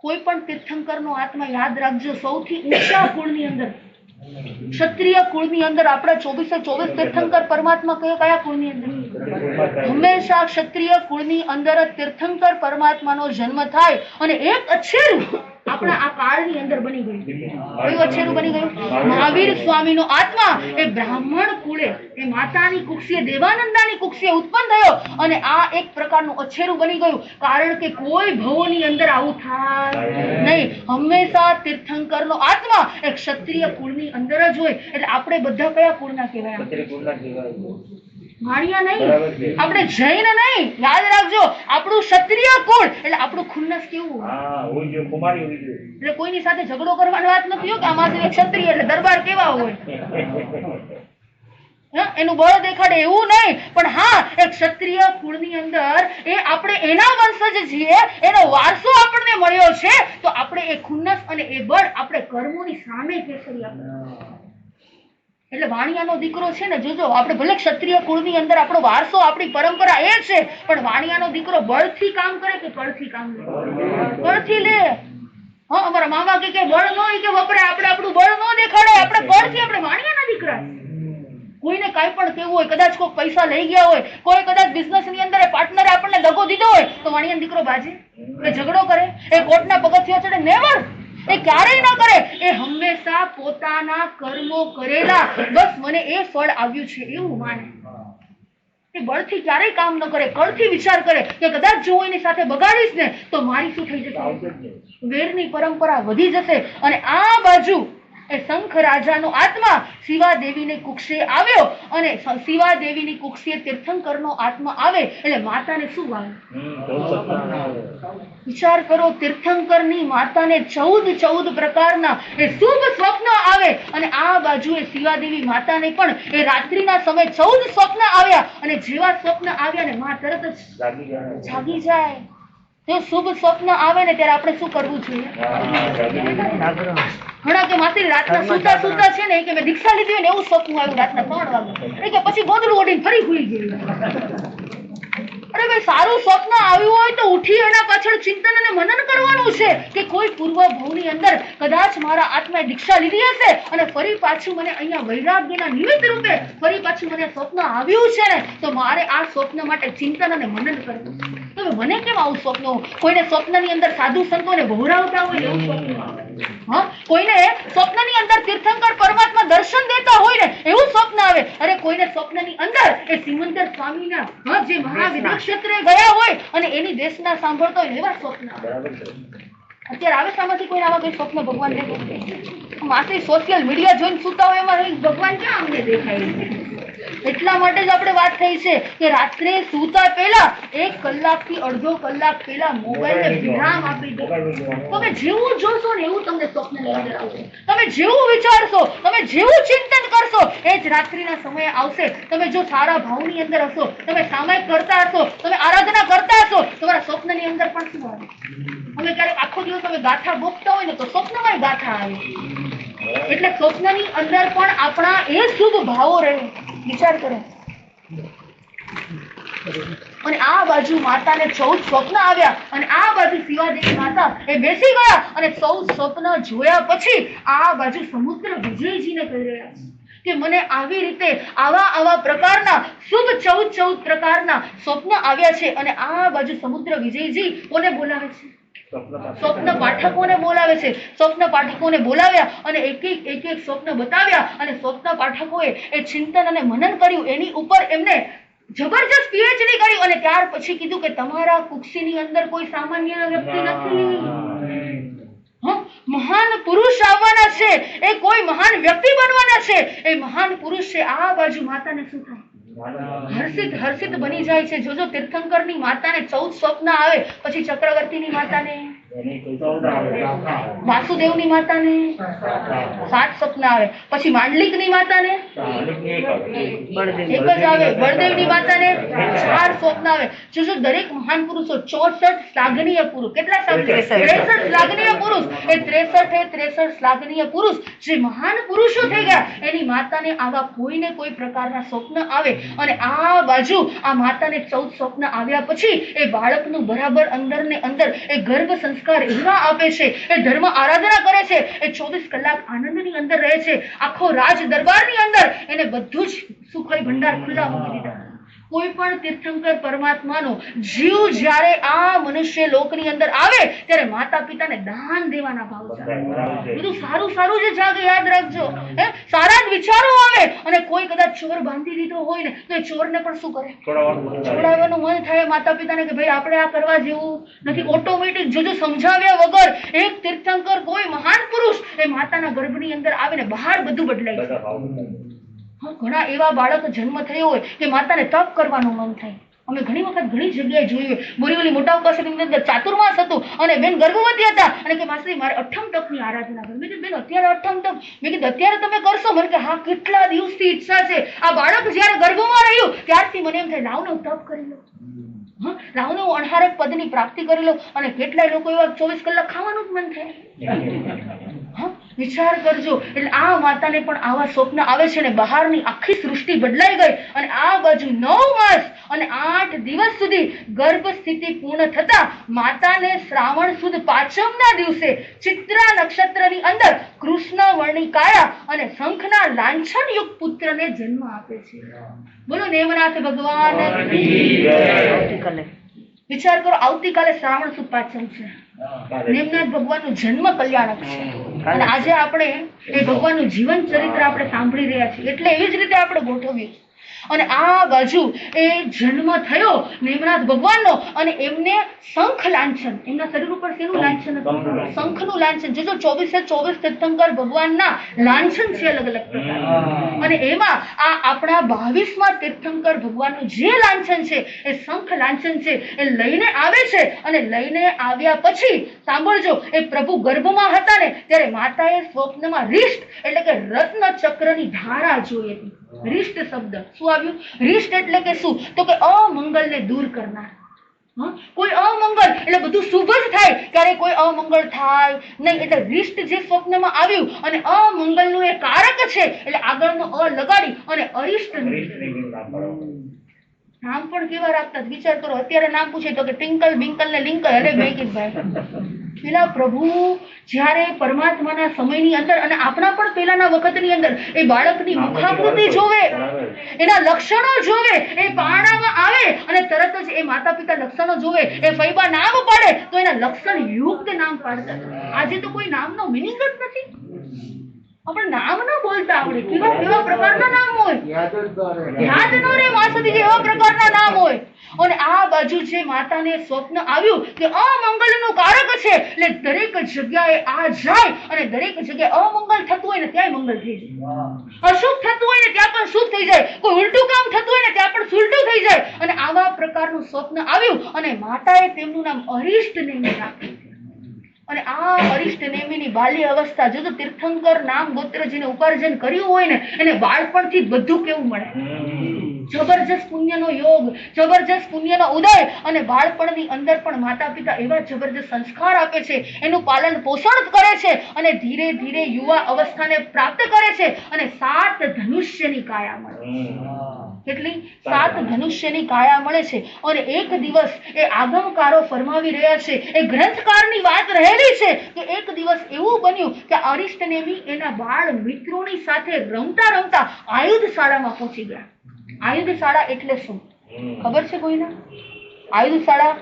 કોઈ પણ તીર્થંકરનો આત્મા યાદ રાખજો, સૌથી ઊંચા કુળની અંદર, ક્ષત્રિય કુળની અંદર આપણા 24 તીર્થંકર પરમાત્મા કયા કુળની અંદર? હંમેશા ક્ષત્રિય કુળની અંદર તીર્થંકર પરમાત્માનો જન્મ થાય. અને એક અછેરું આપણા આ કાળની અંદર બની ગયું. કયું અછેરું બની ગયું? મહાવીર સ્વામીનો આત્મા એ બ્રાહ્મણ કુળે, એ માતાની કુક્ષીએ, દેવાનંદાની કુક્ષીએ ઉત્પન્ન થયો અને આ એક પ્રકારનું અછેરું બની ગયું. કારણ કે કોઈ ભવોની અંદર આવું થાય નહીં. હંમેશા તીર્થંકરનો આત્મા એ ક્ષત્રિય કુળની અંદર જ હોય. એટલે આપણે બધા કયા કુળના કહેવાય? વાણિયા નહીં, આપણે જૈન નહીં. યાદ રાખજો, આપણું ક્ષત્રિય કુળ એટલે આપણું ખુન્નસ કેવું હોય. એટલે કોઈની સાથે ઝઘડો કરવાની વાત નથી કે આમાંથી ક્ષત્રિય એટલે દરબાર કેવા હોય, એનું બળ દેખાડે એવું નહીં. પણ હા, એક ક્ષત્રિય કુળની અંદર એ આપણે એના વંશજ છીએ, એનો વારસો આપણને મળ્યો છે, તો આપણે એ ખુન્નસ અને એ બળ આપણે કર્મોની સામે કેસરી આપણે. એટલે વાણિયાનો દીકરો છે ને, જોજો, આપણે ભલે ક્ષત્રિય કુળની અંદર આપણો વારસો, આપણી પરંપરા એ છે, પણ વાણિયાનો દીકરો બળથી કામ કરે કે કળથી કામ લે? કળથી લે. હા, અમારા મામા કે બળ નો કે વપરાય, આપણે આપણું બળ નો દેખાડે, આપણે કળથી. આપણે વાણિયાના દીકરા. કોઈને કાંઈ પણ કેવું હોય, કદાચ કોઈ પૈસા લઈ ગયા હોય, કોઈ કદાચ બિઝનેસ ની અંદર પાર્ટનરે આપણને દગો દીધો હોય, તો વાણિયાનો દીકરો બાજે કે ઝઘડો કરે, એ કોર્ટના પગથિયા ચડે? નેવર. એ ક્યારેય ન કરે. એ હંમેશા પોતાના કર્મો કરેલા, બસ મને એ ફળ આવ્યું છે એવું માને. એ બળથી ક્યારેય કામ ન કરે, કળથી વિચાર કરે કે કદાચ જો એની સાથે બગાડીશ ને તો મારી શું થઈ જશે? વેરની પરંપરા વધી જશે. અને આ બાજુ એ શંખ રાજાનો આત્મા શિવાદેવીની કુક્ષે આવ્યો અને શિવાદેવીની કુક્ષે તીર્થંકરનો આત્મા આવે એટલે માતાને શું આવે? વિચાર કરો, તીર્થંકરની માતાને 14 પ્રકારના એ શુભ સ્વપ્ન આવે. અને આ બાજુ એ શિવાદેવી માતાને પણ એ રાત્રિના સમય 14 સ્વપ્ન આવ્યા. અને જેવા સ્વપ્ન આવ્યા ને માં તરત જ જાગી જાય. જો શુભ સ્વપ્ન આવે ને ત્યારે આપણે શું કરવું જોઈએ? ઘણા કે માસી રાતના સુતા છે ને કે મેં દીક્ષા લીધી હોય ને એવું સ્વપ્ન આવ્યું રાતના 3 વાગે, કે પછી ગોદડું ઓઢીને ફરી ભૂલી ગયું. અરે ભાઈ, સારું સ્વપ્ન આવ્યું હોય તો ઉઠી એના પાછળ ચિંતન અને મનન કરવાનું છે કે કોઈ પૂર્વ ભવની અંદર કદાચ મારા આત્માએ દીક્ષા લીધી હશે અને ફરી પાછું મને અહીંયા વૈરાગ્યના નિમિત્ત રૂપે ફરી પાછું મને સ્વપ્ન આવ્યું છે ને, તો મારે આ સ્વપ્ન માટે ચિંતન અને મનન કરવું છે. તો મને કેમ આવું સ્વપ્ન? કોઈને સ્વપ્નની અંદર સાધુ સંતોને વહોરાવતા હોય એવું સ્વપ્ન આવે. હા, કોઈને સ્વપ્નની અંદર તીર્થંકર પરમાત્મા દર્શન દેતા હોય ને એવું સ્વપ્ન આવે. અરે કોઈને સ્વપ્નની અંદર એ સિમંદર સ્વામીના જે મહાવિદ્ય ક્ષેત્રે ગયા હોય અને એની દેશના સાંભળતો હોય એવા સ્વપ્ન આવે. અત્યારે આવે સામાંથી કોઈ આવા કોઈ સ્વપ્ન ભગવાન દેખાય? માસી સોશિયલ મીડિયા જોઈને સુતા હોય એમાં ભગવાન ક્યાં અમને દેખાય? એટલા માટે જ આપણે વાત થઈ છે કે રાત્રે સૂતા પહેલા 1 કલાકથી અડધો કલાક પહેલા મોબાઈલને વિરામ આપી દો. તમે જેવું જોશો ને એવું તમને સ્વપ્નની અંદર આવશે. તમે જેવું વિચારશો, તમે જેવું ચિંતન કરશો એ જ રાત્રિના સમયે આવશે. તમે જો સારા ભાવની અંદર હશો, તમે સામાયિક કરતા હશો, તમે આરાધના કરતા હશો, તમારા સ્વપ્નની અંદર પણ શું આવે? અમે ક્યારેક આખો દિવસ તમે ગાથા બોકતા હોય ને તો સ્વપ્નમાં ગાથા આવે. એટલે સ્વપ્નની અંદર પણ આપણા એ શુભ ભાવો રહે. વિચાર કરો. અને આ બાજુ માતાને 14 સ્વપ્ન આવ્યા અને આ બાજુ શિવાદેવી માતા એ બેસી ગયા અને 14 સ્વપ્ન જોયા પછી આ બાજુ સમુદ્ર વિજયજીને કહી રહ્યા છે કે મને આવી રીતે આવા પ્રકારના શુભ 14 પ્રકારના સ્વપ્ન આવ્યા છે. અને આ બાજુ સમુદ્ર વિજયજી કોને બોલાવે છે? સ્વપ્ન પાઠકોને બોલાવે છે. સ્વપ્ન પાઠકોને બોલાવ્યા અને એક એક સ્વપ્ન બતાવ્યા અને સ્વપ્ન પાઠકોએ એ ચિંતન અને મનન કર્યું. એની ઉપર એમને જબરજસ્ત પીએચડી કરી અને ત્યાર પછી કીધું કે તમારા કુક્ષીની અંદર કોઈ સામાન્ય વ્યક્તિ નથી. મહાન પુરુષ આવવાના છે, એ કોઈ મહાન વ્યક્તિ બનવાના છે, એ મહાન પુરુષ છે. આ બાજુ માતાને શું થાય? હર્ષિત બની જાય છે. જોજો તીર્થંકરની માતાને 14 સ્વપ્ન આવે, પછી ચક્રવર્તીની માતાને, વાસુદેવની માતાને 7 સ્વપ્ન આવે, પછી માંડલિકની માતાને એક જ આવે, બળદેવની માતાને 4 સ્વપ્ન આવે. જોજો દરેક મહાન પુરુષો 64 શ્લાઘનીય પુરુષ. કેટલા? 63 શ્લાઘનીય પુરુષ. એ 63 શ્લાઘનીય પુરુષ જે મહાન પુરુષો થઈ ગયા એની માતાને આવા કોઈને કોઈ પ્રકારના સ્વપ્ન આવે અને આ બાજુ આ માતાને 14 સ્વપ્ન આવ્યા પછી એ બાળકનું બરાબર અંદર ને અંદર એ ગર્ભ સંસ્કાર એવા આપે છે, એ ધર્મ આરાધના કરે છે, એ 24 કલાક આનંદની અંદર રહે છે. આખો રાજ દરબારની અંદર એને બધું જ સુખોય ભંડાર ખુલ્લા મૂકી દીધા. કોઈ પણ તીર્થંકર પરમાત્માનો જીવ જ્યારે આ મનુષ્ય લોકની અંદર આવે ત્યારે માતા પિતાને દાન દેવાના ભાવ જાગે. બધું સારું જ જાગે. યાદ રાખજો, સારા જ વિચારો આવે અને કોઈ કદાચ ચોર બાંધી દીધો હોય ને તો એ ચોરને પણ શું કરે? છોડાવવાનું મન થાય માતા પિતાને કે ભાઈ આપણે આ કરવા જેવું નથી. ઓટોમેટિક જોજો સમજાવ્યા વગર એક તીર્થંકર કોઈ મહાન પુરુષ એ માતાના ગર્ભની અંદર આવે ને બહાર બધું બદલાય છે. ઘણા એવા બાળક જન્મ થયો હોય કે માતાને તપ કરવાનું મન થાય. અમે ઘણી વખત ઘણી જગ્યાએ જોયું. બોરીવલી મોટા ઉપાસકની અંદર ચાતુર્માસ હતું અને બેન ગર્ભવતી હતા અને કે માસી મારે અઠમ તપની આરાધના કરવી. મેં કીધું બેન અત્યારે અઠમ તપ? મેં કીધું અત્યારે તમે કરશો? મને કે હા, કેટલા દિવસથી ઈચ્છા છે. આ બાળક જયારે ગર્ભમાં રહ્યું ત્યારથી મને એમ થાય લાવને હું તપ કરી લઉં, લાવને હું અણહારક પદની પ્રાપ્તિ કરી લઉં. અને કેટલાય લોકો એવા 24 કલાક ખાવાનું જ મન થાય. વિચાર કરજો. એટલે આ માતાને પણ આવા સ્વપ્ન આવે છે ને બહારની આખી સૃષ્ટિ બદલાઈ ગઈ અને આ બાજુ 9 માસ અને 8 દિવસ સુધી ગર્ભ સ્થિતિ પૂર્ણ થતા માતાને શ્રાવણ સુદ પાંચમના દિવસે ચિત્રા નક્ષત્રની અંદર કૃષ્ણ વર્ણી કાયા અને શંખના લાંછન યુક્ત પુત્રને જન્મ આપે છે. બોલો નેમનાથ ભગવાન. વિચાર કરો, આવતીકાલે શ્રાવણ સુદ પાંચમ છે. નેમનાથ ભગવાનનો જન્મ કલ્યાણક છે અને આજે આપણે એ ભગવાનનું જીવન ચરિત્ર આપણે સાંભળી રહ્યા છીએ. એટલે એવી જ રીતે આપણે ગોઠવ્યું. અને આ બાજુ એ જન્મ થયો નેમનાથ ભગવાનનો અને એમને શંખ લાંછન, એમના શરીર ઉપર શેનું લાંછન હતું? શંખનું લાંછન. જોજો 24 તીર્થંકર ભગવાનના લાંછન છે અલગ અલગ પ્રકાર. અને એમાં આ આપણા 22મા તીર્થંકર ભગવાનનું જે લાંછન છે એ શંખ લાંછન છે. એ લઈને આવે છે અને લઈને આવ્યા પછી સાંભળજો, એ પ્રભુ ગર્ભમાં હતા ને ત્યારે માતાએ સ્વપ્નમાં રિષ્ટ એટલે કે રત્ન ચક્રની ધારા જોઈ હતી. રિષ્ટ શબ્દ શું આવ્યું? રિષ્ટ એટલે કે શું? તો કે અમંગલને દૂર કરનાર. કોઈ અમંગલ એટલે બધું શુભ જ થાય, ક્યારે કોઈ અમંગળ થાય નહીં. એટલે રિષ્ટ જે સ્વપ્નમાં આવ્યું અને અમંગલનું એ કારક છે એટલે આગળનો અ લગાડી અને અરિષ્ટ. નામ પણ કેવા રાખતા, વિચાર કરો. અત્યારે નામ પૂછે તો કે ટિંકલ બિંકલ ને લિંકલ. અરે ભાઈ પેલા પ્રભુ જ્યારે પરમાત્માના સમયની અંદર અને આપણા પણ પેલાના વખતની અંદર એ બાળકની મુખાકૃતિ જોવે, એના લક્ષણો જોવે, એ પારણામાં આવે અને તરત જ એ માતા પિતા લક્ષણો જોવે, એ ફૈબા નામ પાડે તો એના લક્ષણ યુક્ત નામ પાડતા. આજે તો કોઈ નામનો મિનિંગ જ નથી. આપણે નામ ન બોલતા આવડે. કેવા પ્રકારના નામ હોય, યાદ ન રહે માં સુધી, એવા પ્રકારના નામ હોય. અને આ બાજુ છે માતાને સ્વપ્ન આવ્યું કે અમંગલનું કારક છે, એટલે દરેક જગ્યાએ આ જાય અને દરેક જગ્યાએ અમંગલ થતું હોય ને ત્યાં મંગલ થઈ જાય, અશુભ થતું હોય ને ત્યાં પણ શુભ થઈ જાય, કોઈ ઉલટું કામ થતું હોય ને ત્યાં પણ સુલટું થઈ જાય. અને આવા પ્રકારનું સ્વપ્ન આવ્યું અને માતાએ તેમનું નામ અરિષ્ટ નેમી રાખ્યું. અને આ અરિષ્ટ નેમીની બાલ્ય અવસ્થા, જો તીર્થંકર નામ ગોત્ર જેને ઉપાર્જન કર્યું હોય ને એને બાળપણથી જ બધું કેવું મળે. જબરજસ્ત પુણ્યનો યોગ, જબરજસ્ત પુણ્યનો ઉદય. અને બાળપણની અંદર પણ માતા પિતા એવા જબરજસ્ત સંસ્કાર આપે છે, એનું પાલન પોષણ કરે છે અને ધીરે ધીરે યુવા અવસ્થાને પ્રાપ્ત કરે છે. અને 7 ધનુષ્યની કાયા મળે. કેટલી? 7 ધનુષ્યની કાયા મળે છે. અને એક દિવસ એ આગમકારો ફરમાવી રહ્યા છે, એ ગ્રંથકારની વાત રહેલી છે કે એક દિવસ એવું બન્યું કે અરિષ્ટ નેમી એના બાળ મિત્રોની સાથે રમતા રમતા આયુધ શાળામાં પહોંચી ગયા. આયુધ શાળા એટલે શું ખબર છે કોઈને? આયુધ શાળા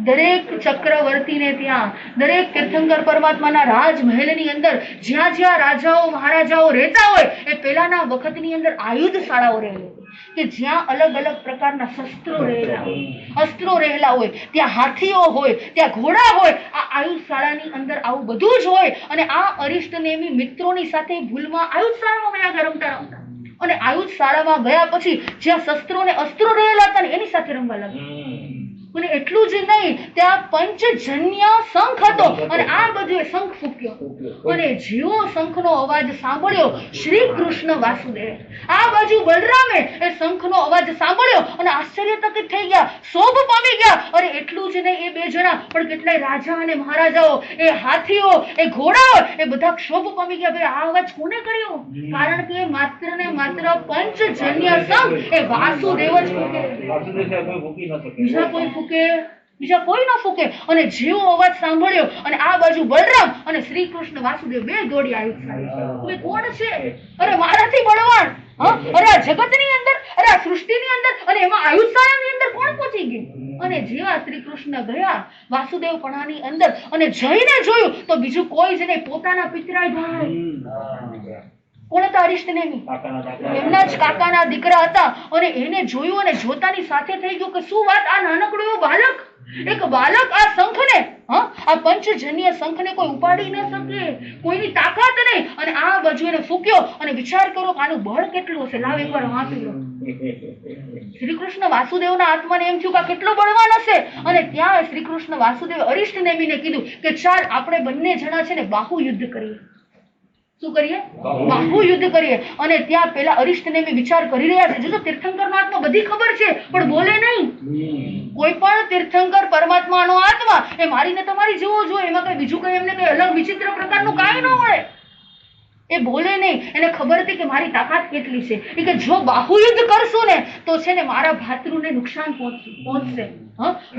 દરેક ચક્રવર્તીને ત્યાં, દરેક તીર્થંકર પરમાત્માના રાજમહેલની અંદર જ્યાં જ્યાં રાજાઓ મહારાજાઓ રહેતા હોય એ પહેલાના વખતની અંદર આયુધ શાળાઓ રહેલી કે જ્યાં અલગ અલગ પ્રકારના શસ્ત્રો રહેલા હોય, અસ્ત્રો રહેલા હોય, ત્યાં હાથીઓ હોય, ત્યાં ઘોડા હોય. આ આયુધ શાળાની અંદર આવું બધું જ હોય. અને આ અરિષ્ટ નેમી મિત્રોની સાથે ભૂલમાં આયુધ શાળામાં ગયા રમતા રમતા. અને આયુધ શાળામાં ગયા પછી જ્યાં શસ્ત્રો ને અસ્ત્રો રહેલા હતા ને એની સાથે રમવા લાગ્યા. અને એટલું જ નહીં, ત્યાં પંચજન્ય શંખ હતો અને આ બધું શંખ ફૂક્યો. અને જેવો શંખનો અવાજ સાંભળ્યો શ્રી કૃષ્ણ વાસુદેવ, આ બાજુ બલરામે એ શંખનો અવાજ સાંભળ્યો અને આશ્ચર્યચકિત થઈ ગયા, શોભ પામી ગયા. અને એટલું જ નહીં, એ બે જણા પણ કેટલાય રાજા અને મહારાજાઓ, એ હાથીઓ, એ ઘોડાઓ, એ બધા ક્ષોભ પામી ગયા. ભાઈ આ અવાજ કોને કર્યો? કારણ કે માત્ર ને માત્ર પંચજન્ય શંખ એ વાસુદેવ જ ફૂકે, બીજા કોઈ ફૂકે, બીજા કોઈ ના ફૂકે. અને જેવો અવાજ સાંભળ્યો અને આ બાજુ બલરામ અને શ્રી કૃષ્ણ વાસુદેવ બે દોડી આવ્યું. કોણ છે? અરે મારાથી બળવાન, અરે આ જગતની અંદર, અરે આ સૃષ્ટિની અંદર, અને એમાં આયુષાની અંદર કોણ પહોંચી ગયું? અને જેવા શ્રી કૃષ્ણ ગયા વાસુદેવ પણાની અંદર અને જઈને જોયું તો બીજું કોઈ જ નહીં, પોતાના પિતરાય ભાઈ. કોણ હતા? અરિષ્ટ નેમી, એમના જ કાકાના દીકરા હતા. અને એને જોયું અને જોતાની સાથે થઈ ગયું કે શું વાત, આ નાનકડો એવો બાલક, એક બાલક આ શંખને, આ પંચજન્ય શંખને કોઈ ઉપાડી ન શકે, કોઈની તાકાત નહીં. અને આ બાજુ એને ફૂક્યો અને વિચાર કરો કે આનું બળ કેટલું હશે. લાવ એકવાર વાંચી લો. શ્રી કૃષ્ણ વાસુદેવના આત્માને એમ થયું કે કેટલો બળવાન હશે. અને ત્યાં શ્રી કૃષ્ણ વાસુદેવ અરિષ્ટ નેમીને કીધું કે ચાલ આપણે બંને જણા છે ને બાહુ યુદ્ધ કરીએ. શું કરીએ? બાહુ યુદ્ધ કરીએ. અને ત્યાં પેલા અરિષ્ટ નેમી વિચાર કરી રહ્યા છે. જો તીર્થંકરનો આત્મા બધી ખબર છે પણ બોલે નહીં. કોઈ પણ તીર્થંકર પરમાત્માનો આત્મા એ મારીને તમારી જેવો જોઈએ, એમાં કઈ બીજું કઈ એમને કઈ અલગ વિચિત્ર પ્રકારનું કાંઈ ન મળે. એ બોલે નહીં. એને ખબર હતી કે મારી તાકાત કેટલી છે. એ કે જો બાહુ યુદ્ધ કરશું ને તો છે ને મારા ભાતૃને નુકસાન પહોંચશે.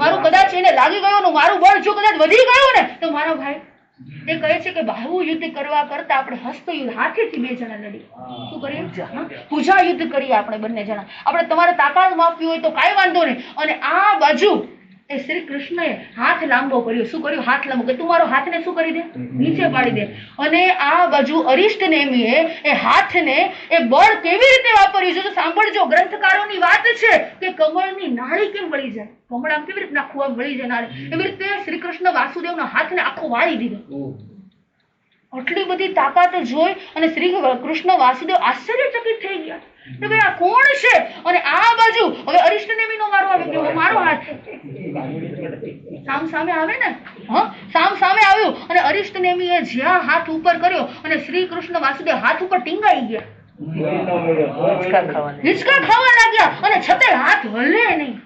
મારું કદાચ એને લાગી ગયું, મારું બળ જો કદાચ વધી ગયું ને તો મારો ભાઈ, એ કહે છે કે બાહુ યુદ્ધ કરવા કરતા આપણે હસ્ત યુદ્ધ, હાથેથી બે જણા લડી. શું કરીએ? પૂજા યુદ્ધ કરીએ આપણે બંને જણા. આપણે તમારે તાકાત માપવી હોય તો કાંઈ વાંધો નહીં. અને આ બાજુ એ શ્રી કૃષ્ણએ હાથ લાંબો કર્યો. શું કર્યું? હાથ લાંબો કે તું મારો હાથને શું કરી દે? નીચે પાડી દે. અને આ બાજુ અરિષ્ટ નેમીએ એ હાથને એ બળ કેવી રીતે વાપર્યું છે તો સાંભળજો. ગ્રંથકારોની વાત છે કે કમળની નાળી કેમ વળી જાય, કમળ આમ કેવી રીતે આખું વળી જાય નાળી, એવી રીતે શ્રી કૃષ્ણ વાસુદેવના હાથને આખો વાળી દીધો. આટલી બધી તાકાત જોઈ અને શ્રી કૃષ્ણ વાસુદેવ આશ્ચર્યચકિત થઈ ગયા કે ભાઈ આ કોણ છે? અને આ બાજુ હવે અરિષ્ટ નેમીનો વારો આવી ગયો. મારો હાથ સામ સામે આવે ને, સામ સામે આવ્યું. અને અરિષ્ટ નેમીએ જ્યાં હાથ ઉપર કર્યો અને શ્રી કૃષ્ણ વાસુદેવ હાથ ઉપર ટીંગાઈ ગયા, હિંચકા ખાવા લાગ્યા. અને છતાંય હાથ હલે નહીં.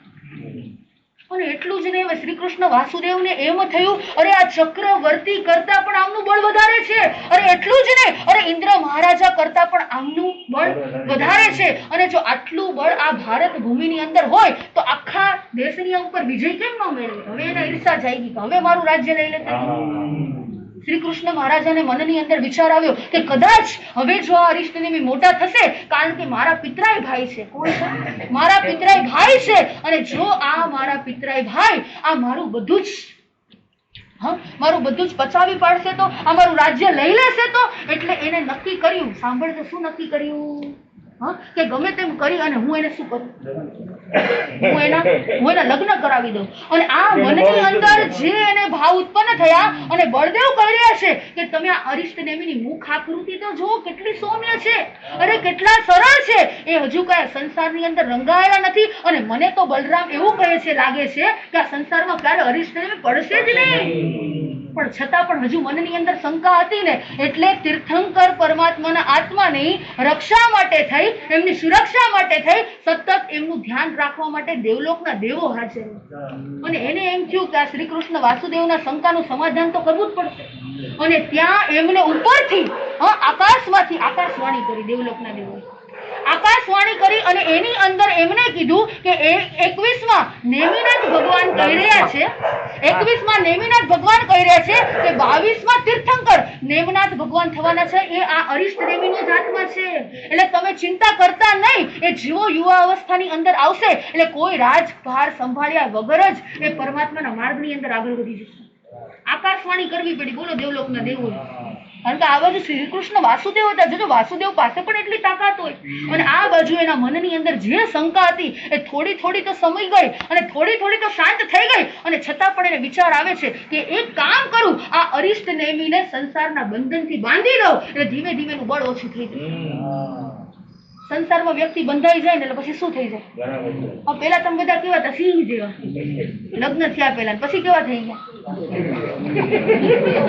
અને એટલું જ નહીં, શ્રી કૃષ્ણ વાસુદેવને એમ થયું અરે આ ચક્રવર્તી કરતા પણ આમનું બળ વધારે છે. અરે એટલું જ નહીં, અરે ઇન્દ્ર મહારાજા કરતા પણ આમનું બળ બળ વધારે છે. અને જો આટલું બળ આ ભારત ભૂમિની અંદર હોય તો આખા દેશની ઉપર વિજય કેમ ન મેળવે? હવે એને ઈર્ષા જાગી કે હવે મારું રાજ્ય લઈ લેતા. શ્રી કૃષ્ણ મહારાજાને મનની અંદર વિચાર આવ્યો કે કદાચ હવે જો આ અરિષ્ટનેમી મોટા થશે, કારણ કે મારા પિતરાય ભાઈ છે. કોણ છે? મારા પિતરાય ભાઈ છે. અને જો આ મારા પિતરાય ભાઈ આ મારું બધું જ મારું બધું જ પચાવી પાડશે તો, આ મારું રાજ્ય લઈ લેશે તો, એટલે એને નક્કી કર્યું. સાંભળજો શું નક્કી કર્યું? કે ગમે તેમ કરી અને હું એને શું કરું? હું એના લગ્ન કરાવી દઉં. અને આ મનની અંદર જે એને ભાવ ઉત્પન્ન થયા અને બળદેવ કહી રહ્યા છે કે તમે આ અરિષ્ટનેમીની મુખ આકૃતિ તો જુઓ, કેટલી સૌમ્ય છે, અરે કેટલા સરળ છે. એ હજુ કયા સંસારની અંદર રંગાયેલા નથી. અને મને તો બલરામ એવું કહે છે, લાગે છે કે આ સંસારમાં ક્યારે અરિષ્ટનેમી પડશે જ નહીં. પણ છતાં પણ હજુ મનની અંદર શંકા હતી ને, એટલે તીર્થંકર પરમાત્માના આત્માની રક્ષા માટે થઈ, એમની સુરક્ષા માટે થઈ, સતત એમનું ધ્યાન રાખવા માટે દેવલોકના દેવો હાજર. અને એને એમ થયું કે આ શ્રી કૃષ્ણ વાસુદેવના શંકાનું સમાધાન તો કરવું જ પડશે. અને ત્યાં એમને ઉપરથી આકાશમાંથી આકાશવાણી કરી. દેવલોકના દેવો આકાશવાણી કરી અને એની અંદર એમને કીધું કે 21માં નેમિનાથ ભગવાન કહી રહ્યા છે, 21માં નેમિનાથ ભગવાન કહી રહ્યા છે કે 22માં તીર્થંકર નેમનાથ ભગવાન થવાના છે. એ આ અરિષ્ટનેમીનો જ આત્મા છે. એટલે તમે ચિંતા કરતા નહીં. એ જેવો યુવા અવસ્થાની અંદર આવશે એટલે કોઈ રાજભાર સંભાળ્યા વગર જ એ પરમાત્માના માર્ગની અંદર આગળ વધી જશે. આકાશવાણી કરવી પડી. બોલો દેવલોકના દેવો. કારણ કે આ બાજુ શ્રી કૃષ્ણ વાસુદેવ હતા. જોજો વાસુદેવ પાસે પણ એટલી તાકાત હોય, અને આ બાજુ એના મનની અંદર જે શંકા હતી એ થોડી થોડી તો સમય ગઈ અને થોડી થોડી તો શાંત થઈ ગઈ. અને છતાં પણ એને વિચાર આવે છે કે એક કામ કરું, આ અરિષ્ટનેમીને સંસારના બંધનથી બાંધી દઉં એટલે ધીમે ધીમે એનું બળ ઓછું થઈ જાય. સંસારમાં વ્યક્તિ બંધાઈ જાય ને એટલે પછી શું થઈ જાય? પેલા તમે બધા કેવા હતા? સિંહ જેવા. લગ્ન થયા પેલા, પછી કેવા થઈ ગયા?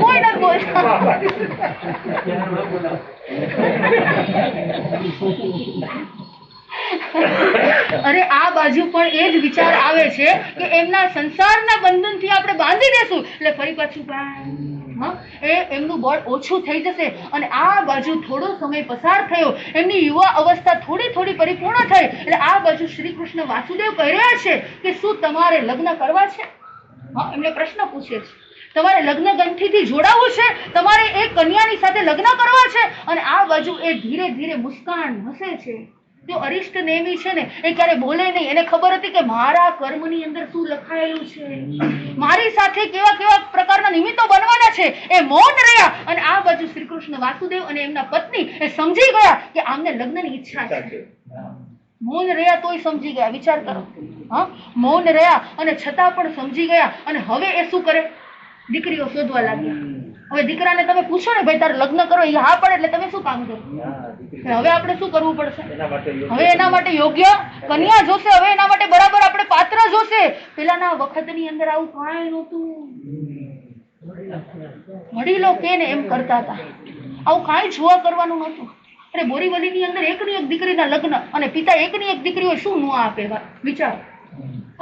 કોઈ નથી બોલતા. અરે આ બાજુ પણ એ જ વિચાર આવે છે કે એમના સંસારના બંધનથી આપણે બાંધી દેશું એટલે ફરી પાછું એમનું બળ ઓછું થઈ જશે. અને આ બાજુ થોડો સમય પસાર થયો, એમની યુવા અવસ્થા થોડી થોડી પરિપૂર્ણ થઈ. એટલે આ બાજુ શ્રી કૃષ્ણ વાસુદેવ કહી રહ્યા છે કે શું તમારે લગ્ન કરવા છે? એમને પ્રશ્ન પૂછે છે, તમારે લગ્ન ગ્રંથિથી જોડાવું છે? તમારે એક કન્યાની સાથે લગ્ન કરવા છે? અને આ બાજુ એ ધીરે ધીરે મુસ્કાન હસે છે. જો અરિષ્ટનેમી છે ને એ ક્યારે બોલે નહીં. એને ખબર હતી કે મારા કર્મની અંદર શું લખાયેલું છે, મારી સાથે કેવા કેવા પ્રકારના નિમિત્તો બનવાના છે. એ મૌન રહ્યા. અને આ બાજુ શ્રી કૃષ્ણ વાસુદેવ અને એમના પત્ની એ સમજી ગયા કે આમને લગ્નની ઈચ્છા છે. મૌન રહ્યા તોય સમજી ગયા. વિચાર કરો, મૌન રહ્યા અને છતાં પણ સમજી ગયા. અને હવે એ શું કરે? દીકરીઓ શોધવા લાગ્યા. હવે દીકરાને તમે પૂછો ને, ભાઈ તારે લગ્ન કરો, એ હા પડે એટલે તમે શું કામ કરો? હવે આપણે શું કરવું પડશે? હવે એના માટે યોગ્ય કન્યા જોશે. હવે એના માટે બરાબર આપણે પાત્ર જોશે. પેલાના વખતની અંદર આવું કાંઈ નહોતું. વડીલો કે ને એમ કરતા હતા, આવું કાંઈ જોવા કરવાનું નહોતું. અરે બોરીવલીની અંદર એકની એક દીકરીના લગ્ન, અને પિતા એકની એક દીકરી હોય, શું ન આપે? વિચાર.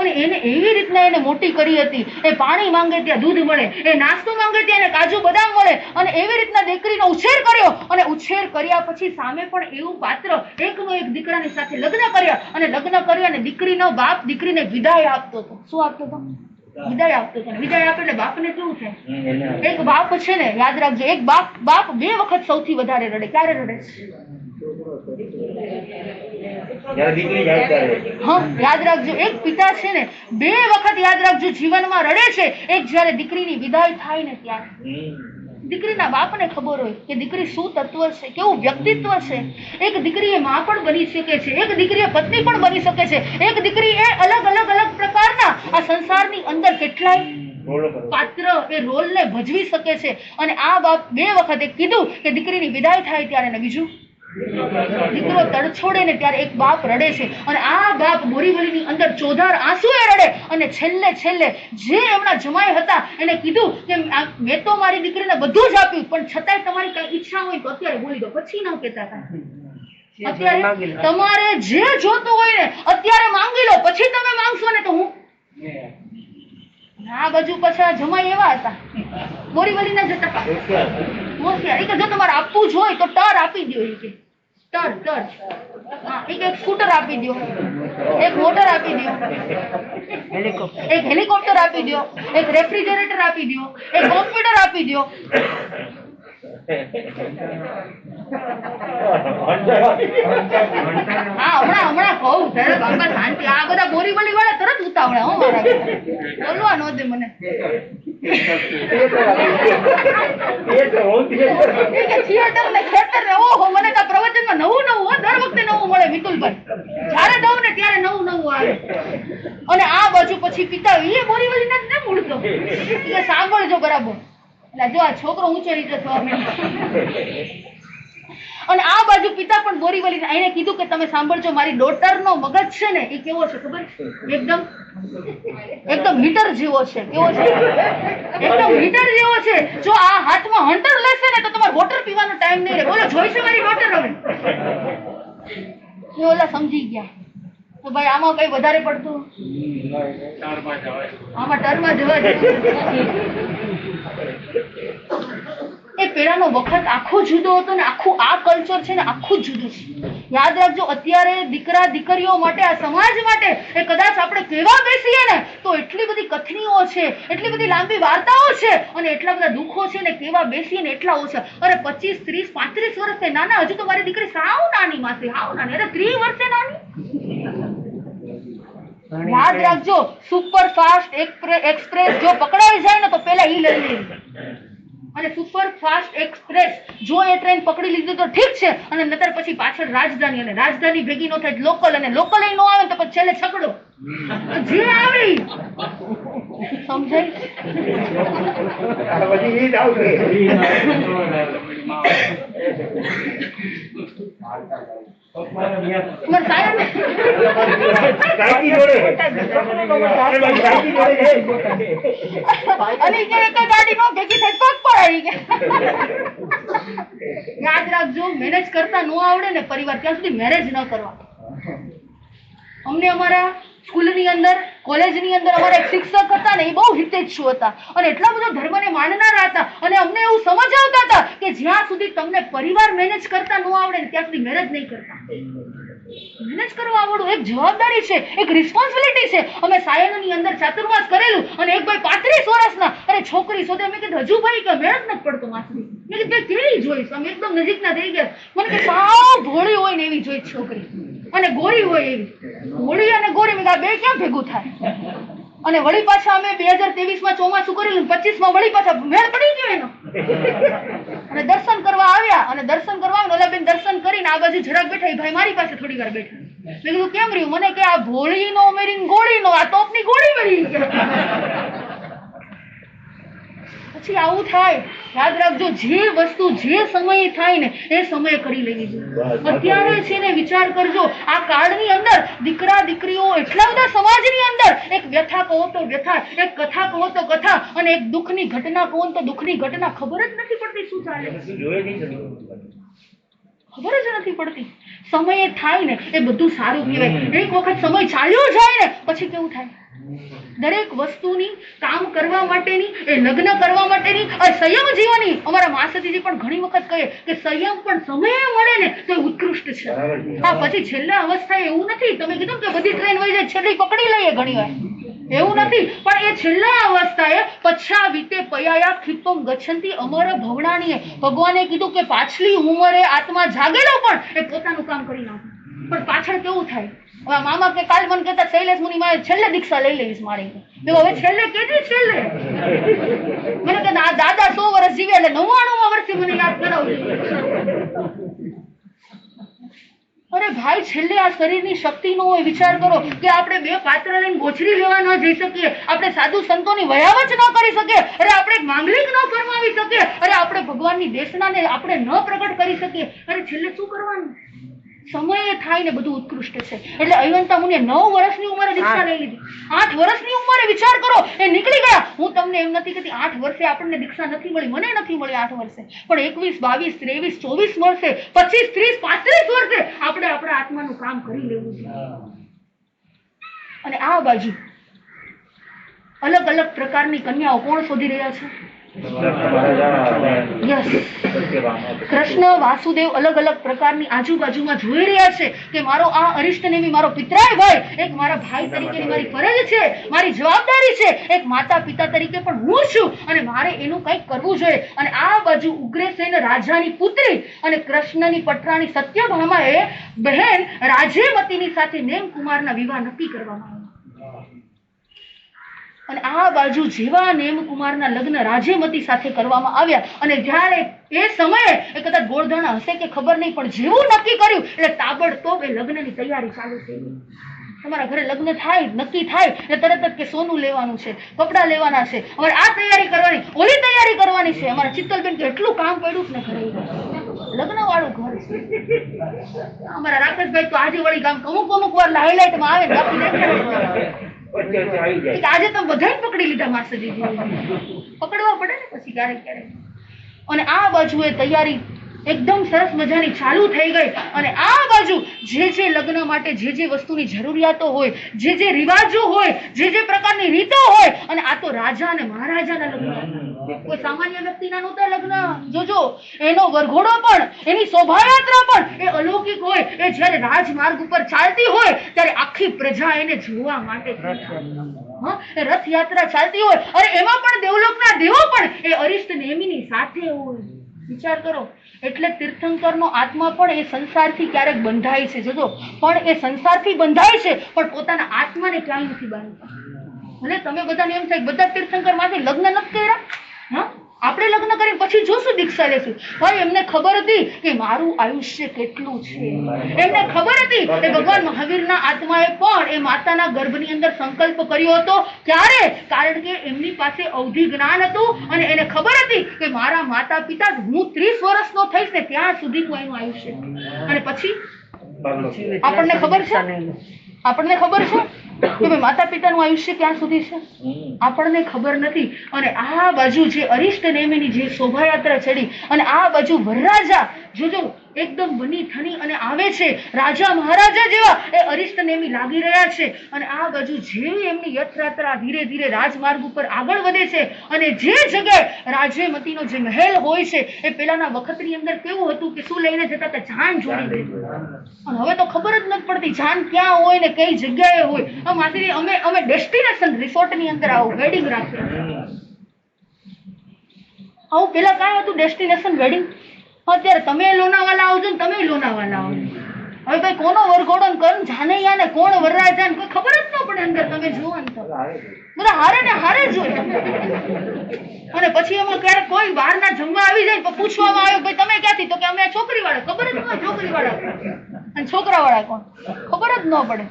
અને એને એવી રીતના એને મોટી કરી હતી. એ પાણી માંગે ત્યાં દૂધ મળે, એ નાસ્તો માંગે ત્યાં એને કાજુ બદામ મળે. અને એવી રીતના દીકરીનો ઉછેર કર્યો. અને ઉછેર કર્યા પછી સામે પણ એવું પાત્ર એકનો એક દીકરાની સાથે લગ્ન કર્યા. અને લગ્ન કર્યા અને દીકરીનો બાપ દીકરીને વિદાય આપતો હતો. શું આપતો હતો? વિદાય આપતો હતો. વિદાય આપે એટલે બાપને કેવું થાય? એક બાપ છે ને, યાદ રાખજો, એક બાપ 2 વખત સૌથી વધારે રડે. ક્યારે રડે? યાદ રાખજો, એક પિતા છે ને 2 વખત યાદ રાખજો જીવનમાં રડે છે. એક જયારે દીકરીની વિદાય થાય ને ત્યારે. દીકરીના બાપને ખબર હોય કે દીકરી શું તત્વ છે, કેવું વ્યક્તિત્વ છે. એક દીકરી એ માં પણ બની શકે છે, એક દીકરી એ પત્ની પણ બની શકે છે, એક દીકરી એ અલગ અલગ અલગ પ્રકારના આ સંસારની અંદર કેટલાય પાત્ર એ રોલ ને ભજવી શકે છે. અને આ બાપ 2 વખતે કીધું કે દીકરીની વિદાય થાય ત્યારે, ને બીજું દીકરો તડછોડે ને ત્યારે એક બાપ રડે છે. અને આ બાપ બોરીવલીની અંદર ચોધાર આંસુએ રડે. અને છેલ્લે છેલ્લે જે એમના જમાઈ હતા એને કીધું કે મેં તો મારી દીકરીને બધું જ આપ્યું, પણ છતાંય તમારી કઈ ઈચ્છા હોય તો અત્યારે બોલી દો, પછી ન કહેતા હતા. અત્યારે તમારે જે જોતું હોય ને અત્યારે માંગી લો, પછી તમે માંગશો ને તો હું. આ બાજુ પાછા જમાઈ એવા હતા બોરીવલીના જતા હોશિયાર. જો તમારે આપવું જ હોય તો ટર આપી દો. તર હા, એક સ્કૂટર આપી દો, એક મોટર આપી દો, એક હેલિકોપ્ટર આપી દો, એક રેફ્રિજરેટર આપી દો, એક કોમ્પ્યુટર આપી દો. હા, હમણાં કહું ત્યારે બાપા શાંતિ. આ બધા બોરીવલી વાળા તરત ઉતાવળે હો મારા બોલવા નો દે મને. થિયેટર ને ખેતર ને ઓહો, મને તો પ્રવચનમાં નવું હો, દર વખતે નવું મળે મિતુલભાઈ. જયારે દઉં ને ત્યારે નવું આવે. અને આ બાજુ પછી પિતા એ બોરીવલી ને મૂળતો સાંભળજો બરાબર. એટલે જો આ છોકરો ઊંચો નીચે અને આ બાજુ પિતા પણ બોરીવલી એને કીધું કે તમે સાંભળજો, મારી ડોટર નો મગજ છે ને એ કેવો છે ખબર? એકદમ હીટર જેવો છે. કેવો છે? એકદમ હીટર જેવો છે. જો આ હાથમાં હંટર લેશે ને તો તમારે વોટર પીવાનો ટાઈમ નહીં રહે. બોલો જોઈશે મારી ડોટર હવે? એ ઓલા સમજી ગયા તો ભાઈ આમાં કઈ વધારે પડતું આમાં ટરમાં જવા એ પેલાનો વખત આખો જુદો હતો ને આખું આ કલ્ચર છે ને આખું જુદું છે. યાદ રાખજો, અત્યારે દીકરા દીકરીઓ માટે, આ સમાજ માટે એ કદાચ આપણે કેવા બેસીએ ને તો એટલી બધી કથનીઓ છે, એટલી બધી લાંબી વાર્તાઓ છે અને એટલા બધા દુઃખો છે ને કેવા બેસીએ ને એટલા ઓછા. અરે 25, 30, 35 વર્ષે નાના, હજુ તો મારી દીકરી સાવ નાની માસી, હાવ નાની. અરે 30 વર્ષે નાની. યાદ રાખજો, સુપર ફાસ્ટ એક્સપ્રેસ જો પકડાઈ જાય ને તો પેલા ઈ લઈ લેવી. અને સુપર ફાસ્ટ એક્સપ્રેસ જો એ ટ્રેન પકડી લીધી તો ઠીક છે, અને નતર પછી પાછળ રાજધાની, અને રાજધાની ભેગી નો થાય લોકલ, અને લોકલ નો આવે તો પછી છેલ્લે છકડો. જે આવે સમજાય. યાદ રાખજો, મેનેજ કરતા ન આવડે ને પરિવાર ત્યાં સુધી મેરેજ ન કરવા. અમને અમારા સ્કૂલની અંદર, કોલેજની અંદર અમારા એક શિક્ષક હતા ને એ બહુ હિતેચ્છુ હતા અને એટલા બધા ધર્મને માનનારા હતા અને અમને એવું સમજાવતા હતા કે જ્યાં સુધી તમને પરિવાર મેનેજ કરતા ન આવડે ને ત્યાં સુધી મેરેજ નહીં કરતા. મેનેજ કરવા આવડવું એક જવાબદારી છે, એક રિસ્પોન્સિબિલિટી છે. અમે સાયનની અંદર ચાતુર્માસ કરેલું અને એક ભાઈ 35 વર્ષના, અરે છોકરી શોધે. મેં કીધું હજુ ભાઈ કે મેળ જ નથી પડતો માસી. મેં કીધું ભાઈ કેવી જોઈશ? અમે એકદમ નજીકના થઈ ગયા. મને કે સાવ ભોળી હોય ને એવી જોઈ છોકરી, અને ગોરી હોય એવી. ભોળી અને ગોરી મેં બે ક્યાં ભેગું થાય? અને વળી પાછા અમે 2023માં ચોમાસું કરેલું, 25માં વળી પાછા મેળ પડી ગયો એનો. અને દર્શન કરવા આવ્યા, અને દર્શન કરવા ઓલા બેન દર્શન કરીને આ બાજુ જરાક બેઠા, એ ભાઈ મારી પાસે થોડી વાર બેઠા. મેં કીધું કેમ રહ્યું? મને કે આ ભોળી નો મેરીને ગોળી નો, આ તોપની ગોળી મળી. પછી આવું થાય. યાદ રાખજો, જે વસ્તુ જે સમયે થાય ને એ સમયે કરી લેવી જોઈએ. અત્યારે છે ને વિચાર કરજો, આ કાળની અંદર દીકરા દીકરીઓ એટલા બધા સમાજની અંદર, એક વ્યથા કહો તો વ્યથા, એક કથા કહો તો કથા, અને એક દુઃખની ઘટના કહો તો દુઃખની ઘટના. ખબર જ નથી પડતી શું ચાલે, ખબર જ નથી પડતી. સમયે થાય ને એ બધું સારું કહેવાય. એક વખત સમય ચાલ્યો જાય ને પછી કેવું થાય? દરેક વસ્તુની કામ કરવા માટેની, એ લગ્ન કરવા માટેની, સંયમ જીવવાની. અમારા માસતીજી પણ ઘણી વખત કહે કે સંયમ પણ સમયે મળે ને તો ઉત્કૃષ્ટ છે. હા, પછી છેલ્લા અવસ્થાએ એવું નથી. તમે કીધું કે બધી ટ્રેન વહી જાય, છેલ્લી પકડી લઈએ ઘણી વાર, એવું નથી. પણ એ છેલ્લા અવસ્થાએ પચ્છા વીતે પયાયા ખિત્તમ ગચ્છંતી અમર ભવનાનીએ ભગવાને કીધું કે પાછલી ઉંમરે આત્મા જાગેલો પણ એ પોતાનું કામ કરી નાખે. પણ પાછળ કેવું થાય? મામા કે કાલ મને કહેતા શૈલેષ મુનિ મારે છેલ્લે દીક્ષા લઈ લેવીશ મારી. હવે છેલ્લે કેટલી છેલ્લે? મને કે દાદા 100 વર્ષ જીવે એટલે 99 વર્ષથી મને યાદ કરાવજો. અરે ભાઈ, છેલ્લે આ શરીરની શક્તિ નો હોય. વિચાર કરો કે આપણે 2 પાત્ર લઈને ગોચરી લેવા ન જઈ શકીએ, આપણે સાધુ સંતોની વયાવચ ન કરી શકીએ, અરે આપણે માંગલિક ન ફરમાવી શકીએ, અરે આપણે ભગવાનની દેશનાને આપણે ન પ્રગટ કરી શકીએ. અરે છેલ્લે શું કરવાનું? સમયે થાય ને બધું ઉત્કૃષ્ટ છે. એટલે અયવંતા મુનિએ 9 વર્ષની ઉંમરે દીક્ષા લઈ લીધી. 8 વર્ષની ઉંમરે વિચાર કરો એ નીકળી ગયા. હું તમને એમ નથી કહેતી 8 વર્ષે આપણને દીક્ષા નથી મળી, મને નથી મળી 8 વર્ષે, પણ 21, 22, 23, 24 વર્ષે, 25, 30, 35 વર્ષે આપણે આપણા આત્માનું કામ કરી લેવું છે. અને આ બાજુ અલગ અલગ પ્રકારની કન્યાઓ કોણ શોધી રહ્યા છે? યસ, કૃષ્ણ વાસુદેવ અલગ અલગ પ્રકારની આજુબાજુમાં જોઈ રહ્યા છે કે મારો આ અરિષ્ટ નેમી, મારો પિતરાય ભાઈ, એક મારા ભાઈ તરીકેની મારી ફરજ છે, મારી જવાબદારી છે, એક માતા પિતા તરીકે પણ હું છું અને મારે એનું કંઈક કરવું જોઈએ. અને આ બાજુ ઉગ્રસેન રાજાની પુત્રી અને કૃષ્ણની પટરાણી સત્યભામાએ બહેન રાજ્યમતીની સાથે નેમકુમારના વિવાહ નક્કી કરવામાં આવ્યા. અને આ બાજુ જેવા નેમકુમારના લગ્ન રાજ્યમતી સાથે કરવામાં આવ્યા અને જ્યારે એ સમયે એ કદાચ ગોળધાણા હશે કે ખબર નહીં, પણ જેવું નક્કી કર્યું એટલે તાબડતોબ એ લગ્નની તૈયારી ચાલુ થઈ ગઈ. તમારા ઘરે લગ્ન થાય, નક્કી થાય એટલે તરત જ કે સોનું લેવાનું છે, કપડાં લેવાના છે, અમારે આ તૈયારી કરવાની, ઓલી તૈયારી કરવાની છે. અમારા ચિત્તલબેન કે એટલું કામ પડ્યું ને ઘરે, લગ્ન વાળું ઘર છે. અમારા રાકેશભાઈ તો આજે વળી ગામ અમુક વાર હાઈલાઇટમાં આવે ને બાકી આજે તો બધા પકડી લીધા માસજી, પકડવા પડે ને પછી ક્યારેક ક્યારેક. અને આ બાજુ એ તૈયારી એકદમ સરસ મજાની ચાલુ થઈ ગઈ. અને આ બાજુ જે લગ્ન માટે જે વસ્તુની જરૂરિયાતો હોય, જે રિવાજો હોય, જે પ્રકારની રીતો હોય, અને આ તો રાજા અને મહારાજાના લગ્ન, કોઈ સામાન્ય વ્યક્તિના નહોતા લગ્ન. જોજો એનો વરઘોડો પણ, એની શોભાયાત્રા પણ એ અલૌકિક હોય. એ જયારે રાજમાર્ગ ઉપર ચાલતી હોય ત્યારે આખી પ્રજા એને જોવા માટે રથયાત્રા ચાલતી હોય. અરે એમાં પણ દેવલોકના દેવો પણ એ અરિષ્ટ નેમીની સાથે હોય. વિચાર કરો. એટલે તીર્થંકરનો આત્મા પણ એ સંસારથી ક્યારેક બંધાય છે. જોજો, પણ એ સંસારથી બંધાય છે પણ પોતાના આત્માને ક્યાંય નથી બાંધતા. ભલે તમે બધાને એમ થાય બધા તીર્થંકર માંથી લગ્ન નથી કર્યા, હા આપણે લગ્ન કરીને પછી જોશું, દીક્ષા લેશું. ભાઈ એમને ખબર હતી કે મારું આયુષ્ય કેટલું છે. એમને ખબર હતી કે ભગવાન મહાવીરના આત્માએ પણ એ માતાના ગર્ભની અંદર સંકલ્પ કર્યો હતો. ક્યારે? કારણ કે એમની પાસે અવધિ જ્ઞાન હતું અને એને ખબર હતી કે મારા માતા પિતા હું 30 વર્ષનો થઈશ ને ત્યાં સુધીનું એનું આયુષ્ય. અને પછી આપણને ખબર છે, આપણને ખબર છે કે ભાઈ માતા પિતાનું આયુષ્ય ક્યાં સુધી છે, આપણને ખબર નથી. અને આ બાજુ જે અરિષ્ટ નેમીની જે શોભાયાત્રા ચડી અને આ બાજુ વરરાજા જોજો એકદમ બની ઠની અને આવે છે. રાજા મહારાજા જેવા એ અરિષ્ટ નેમી લાગી રહ્યા છે. અને આ બાજુ જેવી એમની યથયાત્રા ધીરે ધીરે રાજમાર્ગ ઉપર આગળ વધે છે અને જે જગ્યાએ રાજ્યમતીનો જે મહેલ હોય છે એ પેલાના વખતની અંદર કેવું હતું કે શું લઈને જતા હતા? જાન જોડી દે. અને હવે તો ખબર જ નથી પડતી જાન ક્યાં હોય ને કઈ જગ્યાએ હોય. માસી અમે ડેસ્ટિનેશન રિસોર્ટની અંદર આવું વેડિંગ રાખ્યા. આવું પેલા કાંઈ હતું ડેસ્ટિનેશન વેડિંગ? અત્યારે તમે લોનાવાલા આવજો ને તમે લોનાવાલા આવજો. હવે ભાઈ કોનો વરઘોડો ને કોણ જાનૈયા ને કોણ વરરાજા ને કોઈ ખબર જ ન પડે. અંદર તમે જુઓ ને તો બધા હારે ને હારે જોઈએ. અને પછી એમાં ક્યારેક કોઈ બહારના જમવા આવી જાય તો પૂછવામાં આવ્યો ભાઈ તમે ક્યાંથી? તો કે અમે છોકરી વાળા. ખબર જ ન હોય છોકરી વાળા અને છોકરા વાળા કોણ, ખબર જ ન પડે.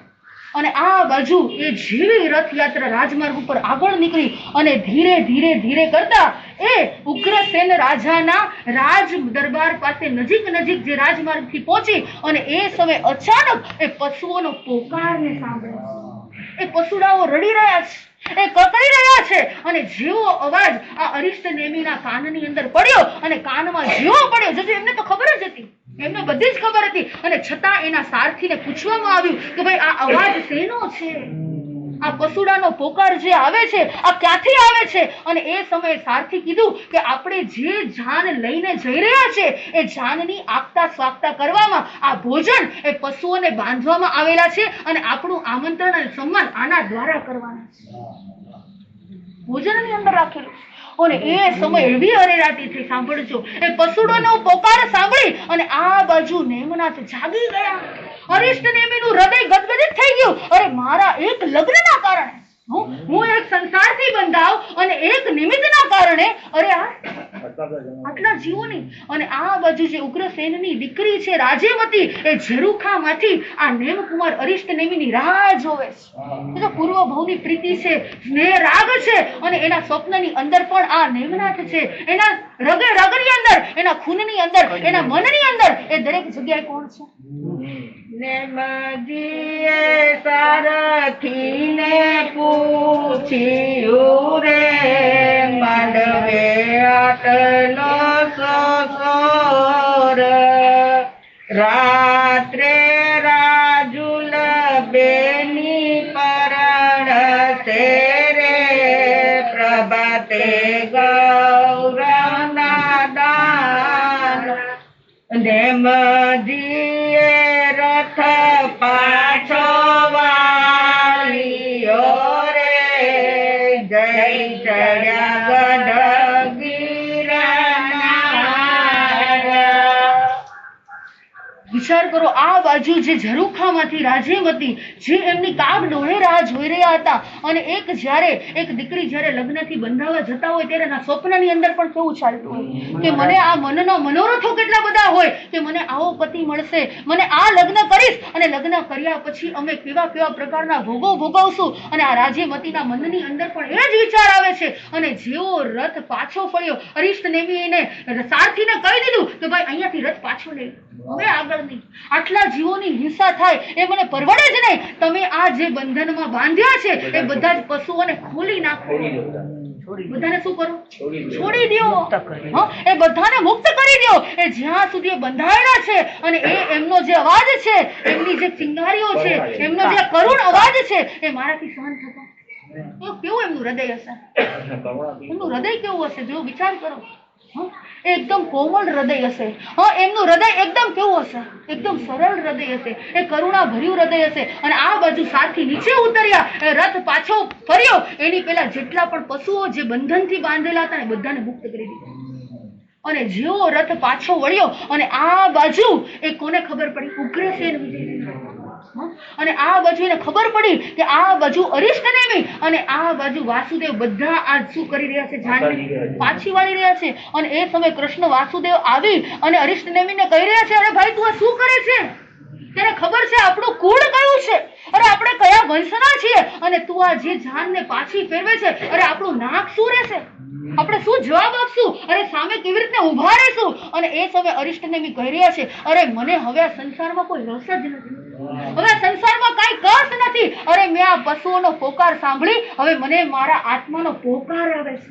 અને આ બાજુ એ જેવી રથયાત્રા રાજમાર્ગ ઉપર આગળ નીકળી અને ધીરે ધીરે ધીરે કરતા એ ઉગ્રસેન રાજાના રાજ દરબાર પાસે નજીક જે રાજમાર્ગથી પહોંચી અને એ સમયે અચાનક એ પશુઓનો પોકારને સાંભળ્યો. એ પશુડાઓ રડી રહ્યા છે, એ કકડી રહ્યા છે. અને જેવો અવાજ આ અરિષ્ટ નેમીના કાનની અંદર પડ્યો અને કાનમાં જેવો પડ્યો, જોજો એમને તો ખબર જ હતી, એમને બધી જ ખબર હતી. અને છતાં એના સારથીને પૂછવામાં આવ્યું કે ભાઈ આ અવાજ શેનો છે? આ પશુડાનો પોકાર જે આવે છે આ ક્યાંથી આવે છે? અને એ સમયે સારથી કીધું કે આપણે જે જાન લઈને જઈ રહ્યા છે એ જાનની આગતા સ્વાગતા કરવામાં આ ભોજન એ પશુઓને બાંધવામાં આવેલા છે અને આપણું આમંત્રણ અને સન્માન આના દ્વારા કરવાના છે. ભોજનની અંદર રાખેલું. અને એ સમય એવી અરેરાટી થઈ. સાંભળજો, એ પશુડોનો પોકાર સાંભળી અને આ બાજુ નેમનાથ જાગી ગયા. અરિષ્ટ નેમીનું હૃદય ગદગદિત થઈ ગયું. અરે મારા એક લગ્નના કારણે હું એક સંસારથી બંધાવ અને એક નિમિત્તના કારણે અરે આટલા જીવોની. અને આ બાજુ જે ઉગ્રસેનની દીકરી છે રાજ્યમતી એ ઝરૂખામાંથી આ નેમકુમાર અરિષ્ટ નેમીની રાહ જોવે છે. પૂર્વ ભવની પ્રીતિ છે, સ્નેહ રાગ છે અને એના સ્વપ્નની અંદર પણ આ નેમનાથ છે. એના રગની અંદર, એના ખૂનની અંદર, એના મનની અંદર એ દરેક જગ્યાએ કોણ છે? નેમજીએ સારથીને પૂછ્યું રે માંડવે આટલો સોર, રાત્રે રાજુલ બેની પરણ રે પ્રભાતે ગૌ નેમજીએ રથ પાછો વાળ્યો રે, જય ચડ્યા ગઢ ગિરનાર. વિચાર કરો, આ બાજુ જે ઝરૂખામાંથી રાજેમતી જે એમની કાગ ડોળે રાહ જોઈ રહ્યા હતા, અને એક દીકરી જ્યારે લગ્નથી બંધાવા જતા હોય ત્યારે એના સ્વપ્નની અંદર પણ કેવું ચાલતું હોય કે મને આ મનના મનોરથો કેટલા બધા હોય કે મને આવો પતિ મળશે, મને આ લગ્ન કરીશ, અને લગ્ન કર્યા પછી અમે કેવા કેવા પ્રકારના ભોગો ભોગવશું. અને આ રાજેમતીના મનની અંદર પણ એ જ વિચાર આવે છે. અને જેવો રથ પાછો ફળ્યો, અરિષ્ટ નેમીએ સારથીને કહી દીધું કે ભાઈ અહીંયાથી રથ પાછો લઈ, હવે આગળ નહીં. આટલા જીવોની હિંસા થાય એ મને પરવડે જ નહીં. તમે આ જે બંધનમાં બાંધ્યા છે એ બધા જ પશુઓને ખોલી નાખો. બધાને શું કરો? છોડી દો. એ બધાને મુક્ત કરી દો. એ જ્યાં સુધી એ બંધાયેલા છે અને એમનો જે અવાજ છે, એમની જે ચિંગારીઓ છે, એમનો જે કરુણ અવાજ છે, એ મારાથી સહન થતો. કેવું એમનું હૃદય હશે? એમનું હૃદય કેવું હશે? જો વિચાર કરો. એકદમ કોમળ હૃદય હશે. એમનું હૃદય એકદમ કેવું હશે? એકદમ સરળ હૃદય હશે. એ કરુણા ભર્યું હૃદય હશે. અને આ બાજુ સાથી નીચે ઉતર્યા, રથ પાછો ફર્યો, એની પેલા જેટલા પણ પશુઓ જે બંધનથી બાંધેલા હતા એ બધાને મુક્ત કરી દીધા. અને જેવો રથ પાછો વળ્યો અને આ બાજુ એ કોને ખબર પડી? ઉગ્રસેન વિજય. અને આ બાજુ એને ખબર પડી કે આ બાજુ અરિષ્ટ નેમી અને આ બાજુ વાસુદેવ બધા આ શું કરી રહ્યા છે? જાનકી પાછી વાળી રહ્યા છે. અને એ સમયે કૃષ્ણ વાસુદેવ આવી અને અરિષ્ટ નેમીને કહી રહ્યા છે, અરે ભાઈ તું આ શું કરે છે? તેને ખબર છે આપણું કુળ કયું છે? અરે આપણે કયા વંશના છીએ? અને તું આ જે જાનને પાછી ફેરવે છે, અરે આપણું નાક શું રહેશે? આપણે શું જવાબ આપશું? અરે સામે કેવી રીતે ઉભા રહેશું? અને એ સમયે અરિષ્ટ નેમી કહી રહ્યા છે, અરે મને હવે આ સંસારમાં કોઈ રસ જ નથી, હવે સંસારમાં કઈ કસ નથી. અરે મેં આ પશુઓનો પોકાર સાંભળી, હવે મને મારા આત્માનો પોકાર આવે છે,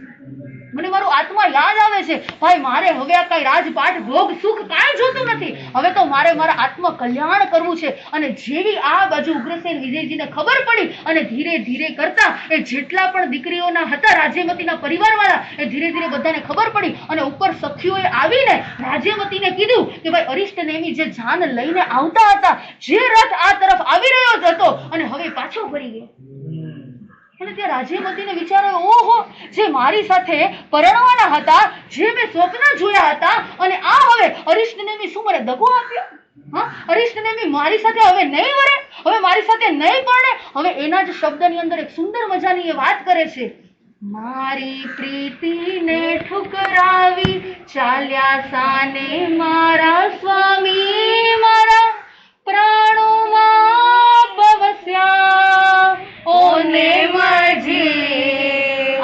મને મારું આત્મા યાદ આવે છે. ભાઈ મારે હવે આ કઈ રાજપાટ ભોગ સુખ કાંઈ જોતું નથી. હવે તો મારે મારા આત્મા કલ્યાણ કરવું છે. અને જેવી આ બાજુ ઉગ્રસેન વિજયજીને ખબર પડી અને ધીરે ધીરે કરતા એ જેટલા પણ દીકરીઓના હતા રાજેમતીના પરિવારવાળા, એ ધીરે ધીરે બધાને ખબર પડી. અને ઉપર સખીઓએ આવીને રાજેમતીને કીધું કે ભાઈ અરિષ્ટ નેમી જે જાન લઈને આવતા હતા, જે રથ આ તરફ આવી રહ્યો હતો અને હવે પાછો ફરી ગયો. અને ત્યાં રાજેમતીને વિચાર આવ્યો, ઓહો, જે મારી સાથે પરણવાના હતા, જે મેં સ્વપ્ન જોયા હતા, અને આ હવે અરિષ્ટ નેમી શું મને દગો આપ્યો? અરિષ્ટ નેમી મારી સાથે હવે નહીં વરે, હવે મારી સાથે નહીં પરણે. હવે એના જ શબ્દની અંદર એક સુંદર મજાની એ વાત કરે છે, મારી પ્રીતિને ઠુકરાવી ચાલ્યા સાને મારા સ્વામી, મારા પ્રાણોમાં પવસ્યા ઓને મજી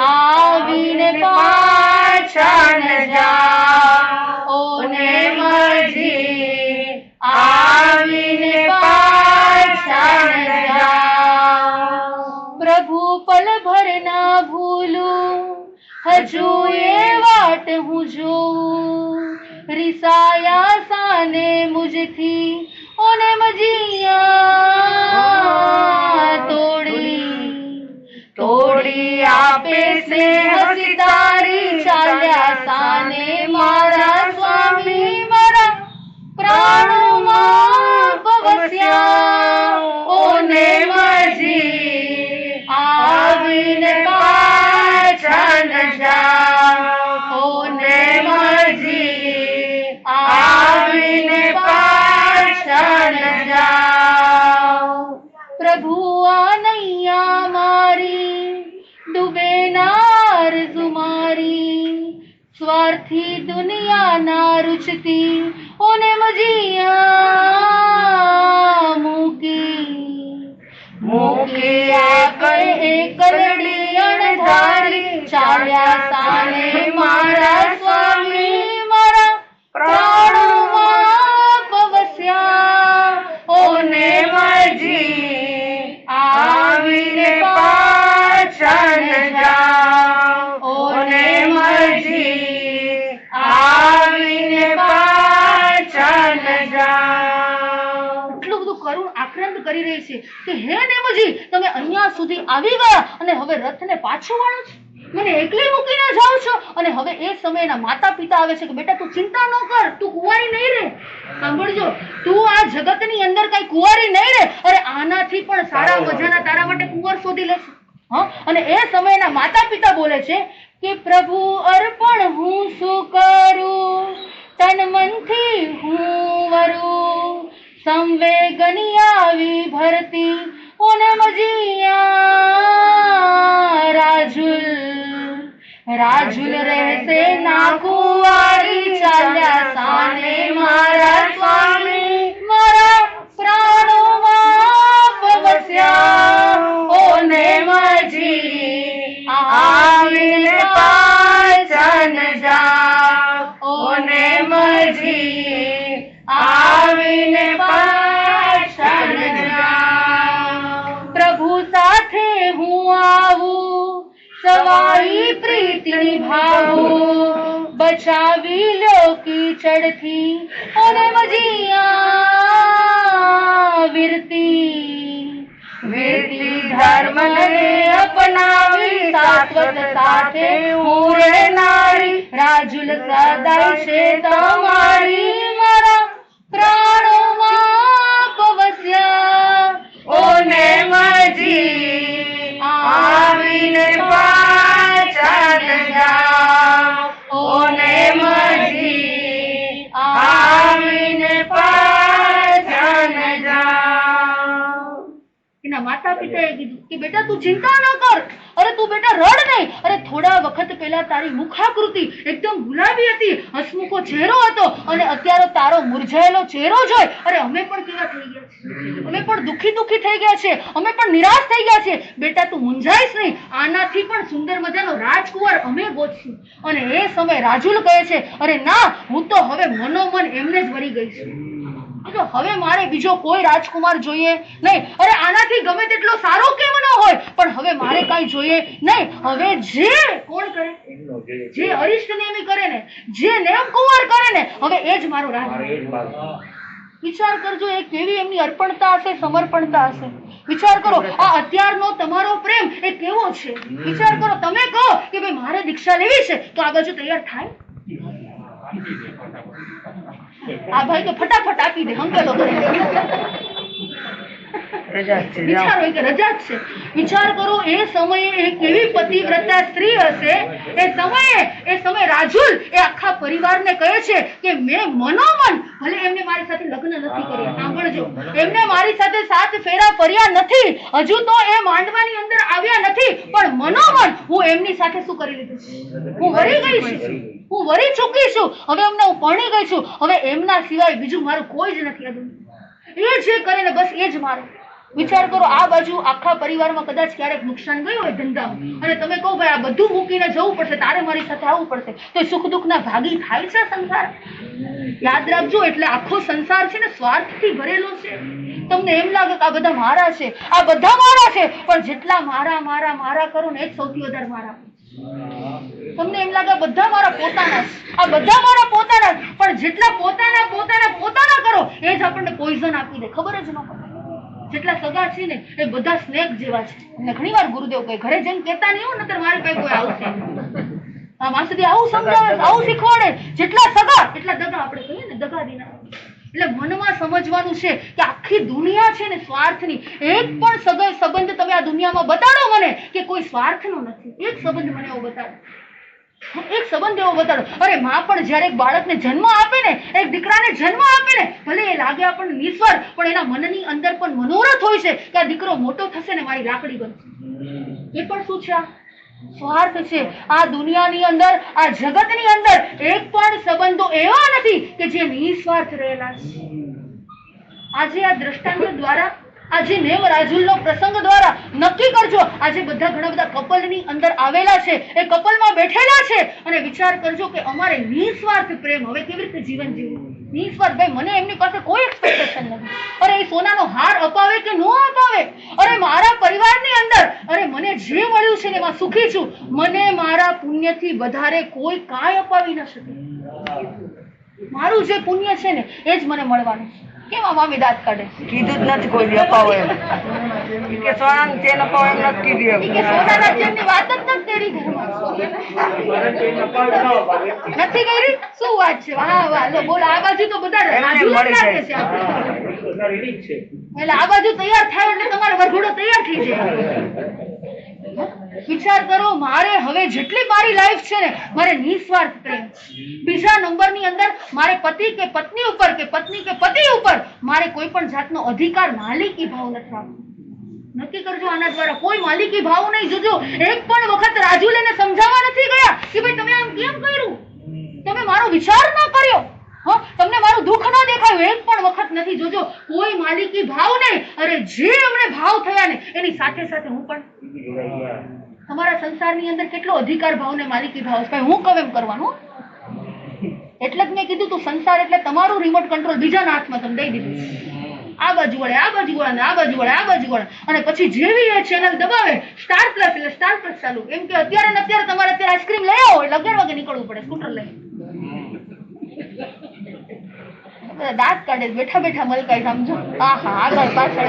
આવીને પાછા ન જા, ઓને મજી આવીને પાછા ન જા. પ્રભુ પલ ભર ના ભૂલું, હજુ એ વાટ હું જોઉં, રિસાયા સાને મુજથી ઓને મજીયા તોડી આપે છે હસીતારી ચાલ્યા સાને મારા સ્વામી, મારા પ્રાણોમાં પવસ્યા ઓને મજી આવીને પાછા ન જા, ઓને મજી આવીને પાછા ન જા. પ્રભુ આ નૈયા મારી ડૂબે નાર મારી, સ્વાર્થી દુનિયાના રૂચતી ઓને મજીયા મૂકી આગળ એ કરડી અણધારી ચાલ્યા સાને મારા સ્વામી, મારા પ્રાણોમાં પવસ્યા ઓને મજી આવીને પાછા ન જા, ઓને મજી આવીને પાછા ન જા. એટલું બધું કરુણ આક્રંદ કરી રહી છે કે હે નેમજી, તમે અહીંયા સુધી આવી ગયા અને હવે રથને પાછું વાળો છો? મને એકલી મૂકીને જાવ છો. અને હવે એ સમયના માતા પિતા આવે છે કે બેટા તું ચિંતા ન કર, તું કુંવારી નહીં રહે. સાંભળજો, તું આ જગતની અંદર કઈ કુંવારી નહીં રહે. અરે આનાથી પણ સારા મજાના તારા માટે કુંવર શોધી લેશે. અને એ સમયના માતા પિતા બોલે છે કે પ્રભુ અર્પણ હું શું કરું, તન મનથી હું વરું, સંવેગની આવી ભરતી ઓને મજીયા રાજુલ રાજુલ રહેશે ના કુંવારી, ચાલ્યા સાને મારા સ્વામી, મારા પ્રાણોમાં પવસ્યા ઓને મજી આવીને પાછન જાઓ, ઓને મજી આવીને પાછન જાઓ. પ્રભુ સાથે હું આવું, સવાઈ પ્રીતિ નિભાવું, બચાવી લ્યો કીચડથી ઓને મજીયા વિરતી વિરતી ધર્મને અપનાવી, શાશ્વત સાથે હું રહેનારી, રાજુલ સદાય છે તમારી, મારા પ્રાણોમાં પવસ્યા ઓને મજી આવીને પાછન જાઓ, ઓને મજી આવીને પાછન જાઓ. એના માતા પિતાએ કીધું કે બેટા તું ચિંતા ન કર, અરે તું બેટા રડ નહીં. અરે થોડા વખત પહેલા તારી મુખાકૃતિ એકદમ ગુલાબી હતી, હસમુખો ચહેરો હતો, અને અત્યારે તારો મુરઝાયેલો ચહેરો જોઈ અરે અમે પણ કેવા થઈ ગયા છે, અમે પણ દુખી થઈ ગયા છે, અમે પણ નિરાશ થઈ ગયા છે. બેટા તું મૂંઝાઈશ નહીં, આનાથી પણ સુંદર મજાનો રાજકુંવર અમે ગોતશું. અને એ સમય રાજુલ કહે છે અરે ના, હું તો હવે મનોમન એમને જ વળી ગઈ છું. હવે મારે બીજો કોઈ રાજકુમાર જોઈએ નહીં. અરે આનાથી ગમે તેટલો સારો કેમ ન હોય, પણ હવે મારે કઈ જોઈએ નહીં. હવે જે કોણ કરે, જે અરિષ્ટ નેમી કરે ને, જે નેમ કુંવર કરે ને, હવે એ જ મારો રાજ. વિચાર કરજો એ કેવી એમની અર્પણતા હશે, સમર્પણતા હશે. વિચાર કરો આ અત્યારનો તમારો પ્રેમ એ કેવો છે. વિચાર કરો, તમે કહો કે ભાઈ મારે દીક્ષા લેવી છે તો આ બાજુ તૈયાર થાય. આ ભાઈ તો ફટાફટ આપી દે, હંકેલો કરે. વિચારો કે રજા જ છે. વિચાર કરો એ સમયે એ કેવી પતિવ્રતા સ્ત્રી હશે. એ સમયે રાજુલ એ આખા પરિવારને કહે છે કે મેં મનોમન, ભલે એમને મારી સાથે લગ્ન નથી કર્યા, સાંભળજો, એમને મારી સાથે 7 ફેરા ફર્યા નથી, હજુ તો એ માંડવાની અંદર આવ્યા નથી, પણ મનોમન હું એમની સાથે શું કરી લીધું છે, હું વરી ગઈ છું, હું વરી ચૂકી છું. હવે એમને હું પરણી ગઈ છું. હવે એમના સિવાય બીજું મારું કોઈ જ નથી. એ જે કરે ને બસ એ જ મારું. વિચાર કરો આ બાજુ આખા પરિવારમાં કદાચ ક્યારેક નુકસાન ગયું હોય ધંધામાં, અને તમે કહો ભાઈ આ બધું મૂકીને જવું પડશે, તારે મારી સાથે આવવું પડશે, તો સુખ દુઃખના ભાગી થાય છે સંસાર. યાદ રાખજો, એટલે આખો સંસાર છે ને સ્વાર્થથી ભરેલો છે. તમને એમ લાગે કે આ બધા મારા છે, આ બધા મારા છે, પણ જેટલા મારા મારા મારા કરો ને એ જ સૌથી વધારે મારા. તમને એમ લાગે બધા મારા પોતાના છે, આ બધા મારા પોતાના, પણ જેટલા પોતાના પોતાના પોતાના કરો એ જ આપણને પોઈઝન આપી દે, ખબર જ ન પડે. જેટલા સગા છે ને એ બધા સ્નેક જેવા છે. અને ઘણી વાર ગુરુદેવ કહે ઘરે જઈને કહેતા નહીં હો, નતર મારી પાસે કોઈ આવશે. આ માસદી આવું સમજાવે, આવું શીખવાડે. જેટલા સગા એટલા દગા, આપણે કહીએ ને દગા દીના. એટલે મનમાં સમજવાનું છે કે આખી દુનિયા છે ને સ્વાર્થની. એક પણ સંબંધ તમે આ દુનિયામાં બતાડો મને કે કોઈ સ્વાર્થનો નથી. એક સંબંધ મને એવો બતાડો, એક સંબંધ એવો બતાડો. અરે માં પણ જયારે એક બાળકને જન્મ આપે ને, એક દીકરાને જન્મ આપે ને, ભલે એ લાગે આપણને નિસ્વર, પણ એના મનની અંદર પણ મનોરથ હોય છે કે આ દીકરો મોટો થશે ને મારી લાકડી બનશે. એ પણ શું છે? સ્વાર્થ છે. આ દુનિયાની અંદર, આ જગતની અંદર એક પણ સંબંધો એવા નથી કે જે નિસ્વાર્થ રહેલા છે. આજે આ દ્રષ્ટાંત દ્વારા, આજે નેમ રાજુલનો પ્રસંગ દ્વારા નક્કી કરજો. આજે બધા ઘણા બધા કપલની અંદર આવેલા છે, એ કપલમાં બેઠેલા છે, અને વિચાર કરજો કે અમારે નિસ્વાર્થ પ્રેમ હવે કેવી રીતે જીવન જીવવું. નિસ્વાર્થ. ભાઈ મને એમની પાસે કોઈ એક્સપેક્ટેશન નથી. અરે એ સોનાનો હાર અપાવે કે ન અપાવે, અરે મારા પરિવારની અંદર અરે મને જે મળ્યું છે ને એમાં સુખી છું. મને મારા પુણ્યથી વધારે કોઈ કાંઈ અપાવી ન શકે. મારું જે પુણ્ય છે ને એ જ મને મળવાનું છે. કેમ આ મામી દાંત કાઢે? કીધું જ નથી કોઈ અપાવો એમ કે સોનાનું ચેન અપાવો એમ નથી કીધું. સોનાના ચેનની વાત જ નથી કરી નથી કરી શું વાત છે? વાહ વાહ, લો બોલો. આ બાજુ તો બધા રાજુ જ લાગે છે આપણે. એટલે આ બાજુ તૈયાર થાય એટલે તમારો વરઘોડો તૈયાર થઈ જાય. વિચાર કરો, મારે હવે જેટલી મારી લાઈફ છે ને, મારે નિસ્વાર્થ પ્રેમ. બીજા નંબરની અંદર મારે પતિ કે પત્ની ઉપર કે પત્ની કે પતિ ઉપર મારે કોઈ પણ જાતનો અધિકાર, માલિકી ભાવ નથી રાખવો. નક્કી કરજો આના દ્વારા કોઈ માલિકી ભાવ નહીં. જોજો, એક પણ વખત રાજુ લઈને સમજાવવા નથી ગયા કે ભાઈ તમે આમ કેમ કર્યું, તમે મારો વિચાર ન કર્યો, તમને મારું દુઃખ ન દેખાયું, એક પણ વખત નથી. જોજો, કોઈ માલિકી ભાવ નહીં. અરે જે અમને ભાવ થયા ને એની સાથે સાથે હું પણ તમારા સંસારની અંદર કેટલો અધિકાર ભાવ ને માલિકી ભાવ છે. હું કહું એમ કરવાનું. એટલે જ મેં કીધું તું સંસાર એટલે તમારું રિમોટ કંટ્રોલ બીજાના હાથમાં તમે દઈ દીધું. આ બાજુ વળે, આ બાજુ વળે, આ બાજુ વળે, આ બાજુ વળે, અને પછી જેવી એ ચેનલ દબાવે સ્ટાર પ્લસ એટલે સ્ટાર પ્લસ ચાલુ. એમ કે અત્યારે ને અત્યારે તમારે અત્યારે આઈસ્ક્રીમ લઈ આવો એટલે 11 વાગે નીકળવું પડે સ્કૂટર લઈને. દાંત કાઢે બેઠા બેઠા મલકાઈ, સમજો. આહા, આગળ પાછળ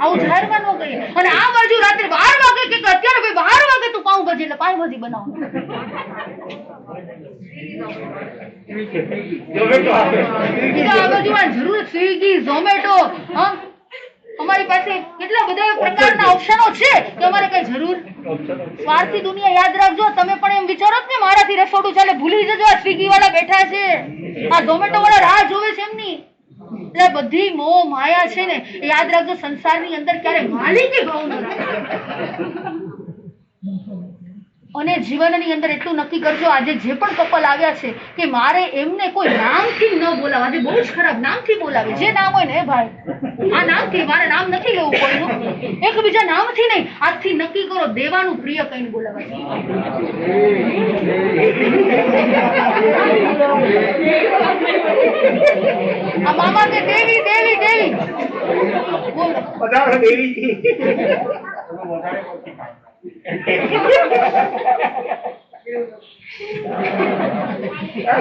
આવું જાહેરમાં ન કહીએ. અને આ બાજુ રાત્રે 12 વાગે કે અત્યારે ભાઈ 12 વાગે તું પાઉંભાજી એટલે પાઉંભાજી બનાવો. આ બાજુ જરૂર સ્વિગી, ઝોમેટો, અમારી પાસે કેટલા બધા પ્રકારના ઓપ્શનો છે કે અમારે કઈ જરૂર. સ્વાર્થી દુનિયા, યાદ રાખજો. તમે પણ એમ વિચારો કે મારાથી રસોડું ચાલે, ભૂલી જજો આ સ્વિગી વાળા બેઠા છે, આ ઝોમેટો વાળા રાહ જોવે છે એમની. એટલે બધી મોહ માયા છે ને, યાદ રાખજો. સંસારની અંદર ક્યારે માલિકી ભાવ ન રાખો. અને જીવનની અંદર એટલું નક્કી કરજો, આજે જે પણ કપલ આવ્યા છે કે મારે એમને કોઈ નામથી ન બોલાવે. આજે બહુ જ ખરાબ નામથી બોલાવે. જે નામ હોય ને ભાઈ, આ નામથી મારે નામ નથી લેવું કોઈનું, એકબીજા નામથી નહીં. આજથી નક્કી કરો દેવાનું પ્રિય કહીને બોલાવે. આ મામા કે દેવી દેવી દેવી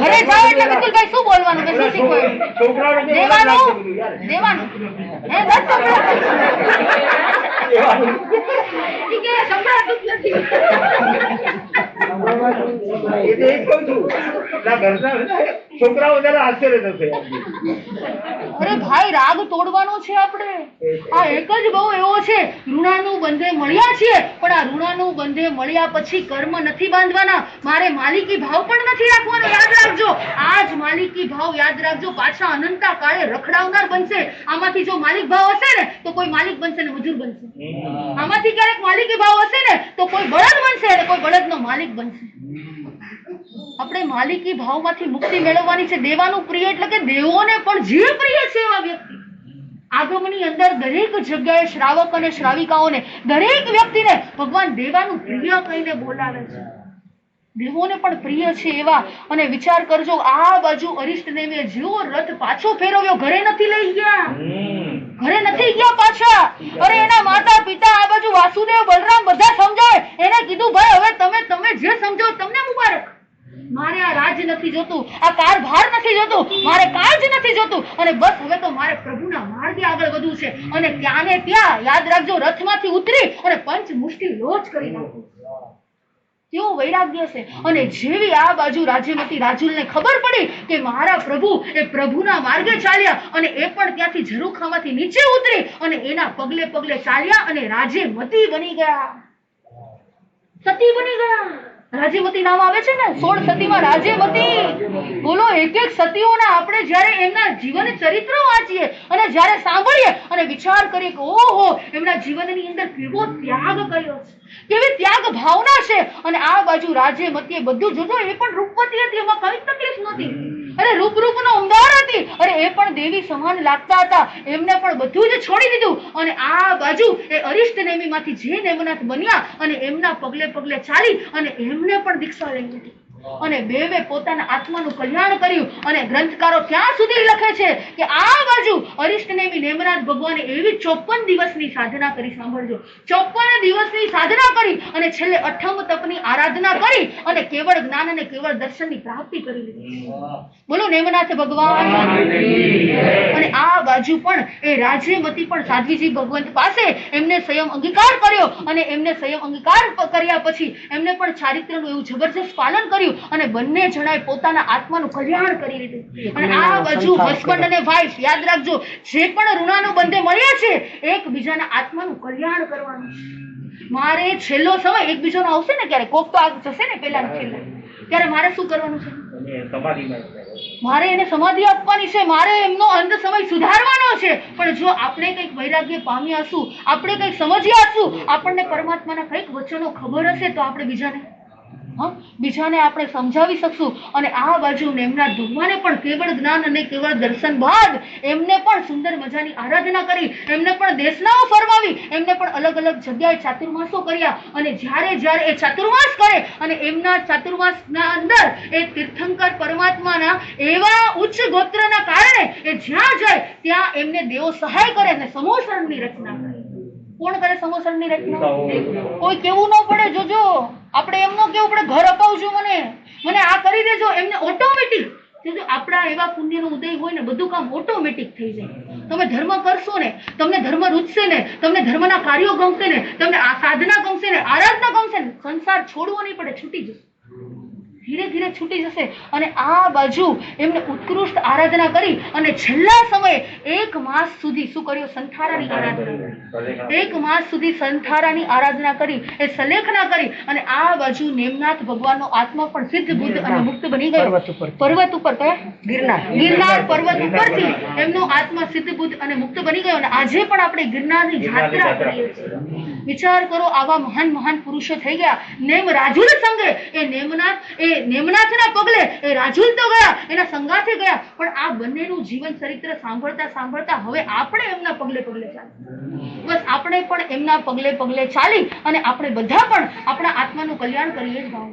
ઘરે જાઓ એટલે વિપુલભાઈ શું બોલવાનું કે શું શીખવાડ્યું? દેવાનું દેવાનું હે બસ ઠીક છે, સંભળાતું જ નથી. છોકરાઓ જરા આશ્ચર્ય થશે. અરે ભાઈ, રાગ તોડવાનો છે આપણે. આ એક જ બહુ એવો છે, ઋણાનું બંધે મળ્યા છીએ, પણ આ ઋણાનું બંધે મળ્યા પછી કર્મ નથી બાંધવાના. મારે માલિકી ભાવ પણ નથી રાખવાનો. યાદ રાખજો, આ જ માલિકી ભાવ યાદ રાખજો પાછા અનંતા કાળે રખડાવનાર બનશે. આમાંથી જો માલિક ભાવ હશે ને તો કોઈ માલિક બનશે ને મજૂર બનશે. આમાંથી ક્યારેક માલિકી ભાવ હશે ને તો કોઈ બળદ બનશે અને કોઈ બળદનો માલિક બનશે. આપણે માલિકી ભાવમાંથી મુક્તિ મેળવવાની છે. દેવાનું પ્રિય એટલે કે દેવોને પણ જે પ્રિય છે એવા વ્યક્તિ. આગમની અંદર દરેક જગ્યાએ શ્રાવક અને શ્રાવિકાઓને, દરેક વ્યક્તિને ભગવાન દેવાનું પ્રિય કહીને બોલાવે છે. દેવોને પણ પ્રિય છે એવા. અને વિચાર કરજો, આ બાજુ અરિષ્ટનેમે જેવો રથ પાછો ફેરવ્યો, ઘરે નથી લઈ ગયા, ઘરે નથી ગયા પાછા. અરે એના માતા પિતા, આ બાજુ વાસુદેવ, બલરામ બધા સમજાવે. એને કીધું ભાઈ હવે તમે જે સમજો તમને મુબારક. મારે આ રાજ નથી જોતું, આ કારભાર નથી જોતું, મારે કાજ નથી જોતું, અને બસ હવે તો મારે પ્રભુના માર્ગે આગળ વધવું છે. અને ત્યાં ને ત્યાં યાદ રાખજો, રથમાંથી ઉતરી અને પંચ મુષ્ટિ લોચ કરી નાખું. કેવું વૈરાગ્ય છે. અને જેવી આ બાજુ રાજ્યમતી રાજુલને ખબર પડી કે મારા પ્રભુ એ પ્રભુના માર્ગે ચાલ્યા, અને એ પણ ત્યાંથી ઝરૂખામાંથી નીચે ઉતરી અને એના પગલે પગલે ચાલ્યા અને રાજ્યમતી બની ગયા, સતી બની ગયા. રાજ્યમતી નામ આવે છે ને 16 સતીમાં રાજ્યમતી. બોલો, એક એક સતીઓના આપણે જયારે એમના જીવન ચરિત્ર વાંચીએ અને જયારે સાંભળીએ અને વિચાર કરીએ કે ઓહો, એમના જીવનની અંદર કેવો ત્યાગ કર્યો છે, કેવી ત્યાગ ભાવના છે. અને આ બાજુ રાજ્યમતીએ બધું જોજો, એ પણ રૂપવતી હતી, એમાં કઈ તકલીફ નહોતી. અરે રૂપનો ઉમદાર હતી. અરે એ પણ દેવી સમાન લાગતા હતા. એમને પણ બધું જ છોડી દીધું અને આ બાજુ એ અરિષ્ટનેમીમાંથી જે નેમનાથ બન્યા અને એમના પગલે પગલે ચાલી અને એમને પણ દીક્ષા લઈ લીધી. અને બે પોતાના આત્માનું કલ્યાણ કર્યું. અને ગ્રંથકારો ત્યાં સુધી લખે છે કે આ બાજુ અરિષ્ટનેમી નેમનાથ ભગવાને એવી 54 દિવસની સાધના કરી. સાંભળજો, 54 દિવસની સાધના કરી અને છેલ્લે અઠમ તપની આરાધના કરી અને કેવળ જ્ઞાન અને કેવળ દર્શનની પ્રાપ્તિ કરી લીધી. બોલો નેમનાથ ભગવાન. અને આ બાજુ પણ એ રાજ્યમતી પણ સાધ્વીજી ભગવંત પાસે એમને સંયમ અંગીકાર કર્યો અને એમને સંયમ અંગીકાર કર્યા પછી એમને પણ ચારિત્રનું એવું જબરજસ્ત પાલન કર્યું અને બંને જણાએ પોતાના આત્માનું કલ્યાણ કરી લીધું. અને આ બાજુ હસબન્ડ અને વાઇફ, યાદ રાખજો, જે પણ ઋણાનું બંધે મળ્યા છે એકબીજાના આત્માનું કલ્યાણ કરવાનું. મારે છેલ્લો સમય એકબીજાનો આવશે ને ક્યારે, કોક તો આ જશે ને પેલા છેલ્લા, ત્યારે મારે શું કરવાનું છે? મારે એને સમાધિ આપવાની છે, મારે એમનો અંત સમય સુધારવાનો છે. પણ જો આપણે કંઈક વૈરાગ્ય પામ્યા હશું, આપણે કંઈક સમજ્યા હશું, આપણને પરમાત્માના કંઈક વચનો ખબર હશે તો આપણે બીજાને આપણે સમજાવી શકશું. અને આ બાજુ નેમનાથ ભગવાને પણ કેવળ જ્ઞાન અને કેવળ દર્શન બાદ એમને પણ સુંદર મજાની આરાધના કરી, એમને પણ દેશનાઓ ફરમાવી, એમને પણ અલગ અલગ જગ્યાએ ચાતુર્માસો કર્યા. અને જ્યારે એ ચાતુર્માસ કરે અને એમના ચાતુર્માસના અંદર એ તીર્થંકર પરમાત્માના એવા ઉચ્ચ ગોત્રના કારણે એ જ્યાં જાય ત્યાં એમને દેવો સહાય કરે અને સમોસણની રચના કરે. કોણ કરે સમોસણની રચના? કોઈ કેવું ન પડે. જોજો, આપણે એમ ન કેવું પડે ઘર અપાવજો, મને આ કરી દેજો. એમને ઓટોમેટિક, જો આપણા એવા પુણ્યનો ઉદય હોય ને, બધું કામ ઓટોમેટિક થઈ જાય. તમે ધર્મ કરશો ને, તમને ધર્મ રૂચશે ને, તમને ધર્મના કાર્યો ગમશે ને, તમને આ સાધના ગમશે ને, આરાધના ગમશે ને, સંસાર છોડવો નહીં પડે, છૂટી જશે, ધીરે ધીરે છૂટી જશે. અને આ બાજુ એમને ઉત્કૃષ્ટ આરાધના કરી અને છેલ્લા સમયે 1 માસ સુધી શું કર્યું? સંથારાની આરાધના. 1 માસ સુધી સંથારાની આરાધના કરી, એ સલેખના કરી. અને આ બાજુ નેમનાથ ભગવાનનો આત્મા પણ સિદ્ધ બુદ્ધ અને મુક્ત બની ગયો. પર્વત ઉપર, કયા? ગિરનાર પર્વત ઉપરથી એમનો આત્મા સિદ્ધ બુદ્ધ અને મુક્ત બની ગયો. અને આજે પણ આપણે ગિરનારની યાત્રા કરીએ છીએ. વિચાર કરો, આવા મહાન મહાન પુરુષો થઈ ગયા. નેમ રાજુલ સંગે એ નેમનાથના પગલે એ રાજુલ તો ગયા, એના સંગાથે ગયા, પણ આ બંનેનું જીવન ચરિત્ર સાંભળતા સાંભળતા હવે આપણે એમના પગલે પગલે ચાલીએ. બસ આપણે પણ એમના પગલે પગલે ચાલી અને આપણે બધા પણ આપણા આત્માનું કલ્યાણ કરીએ જ ભાવ.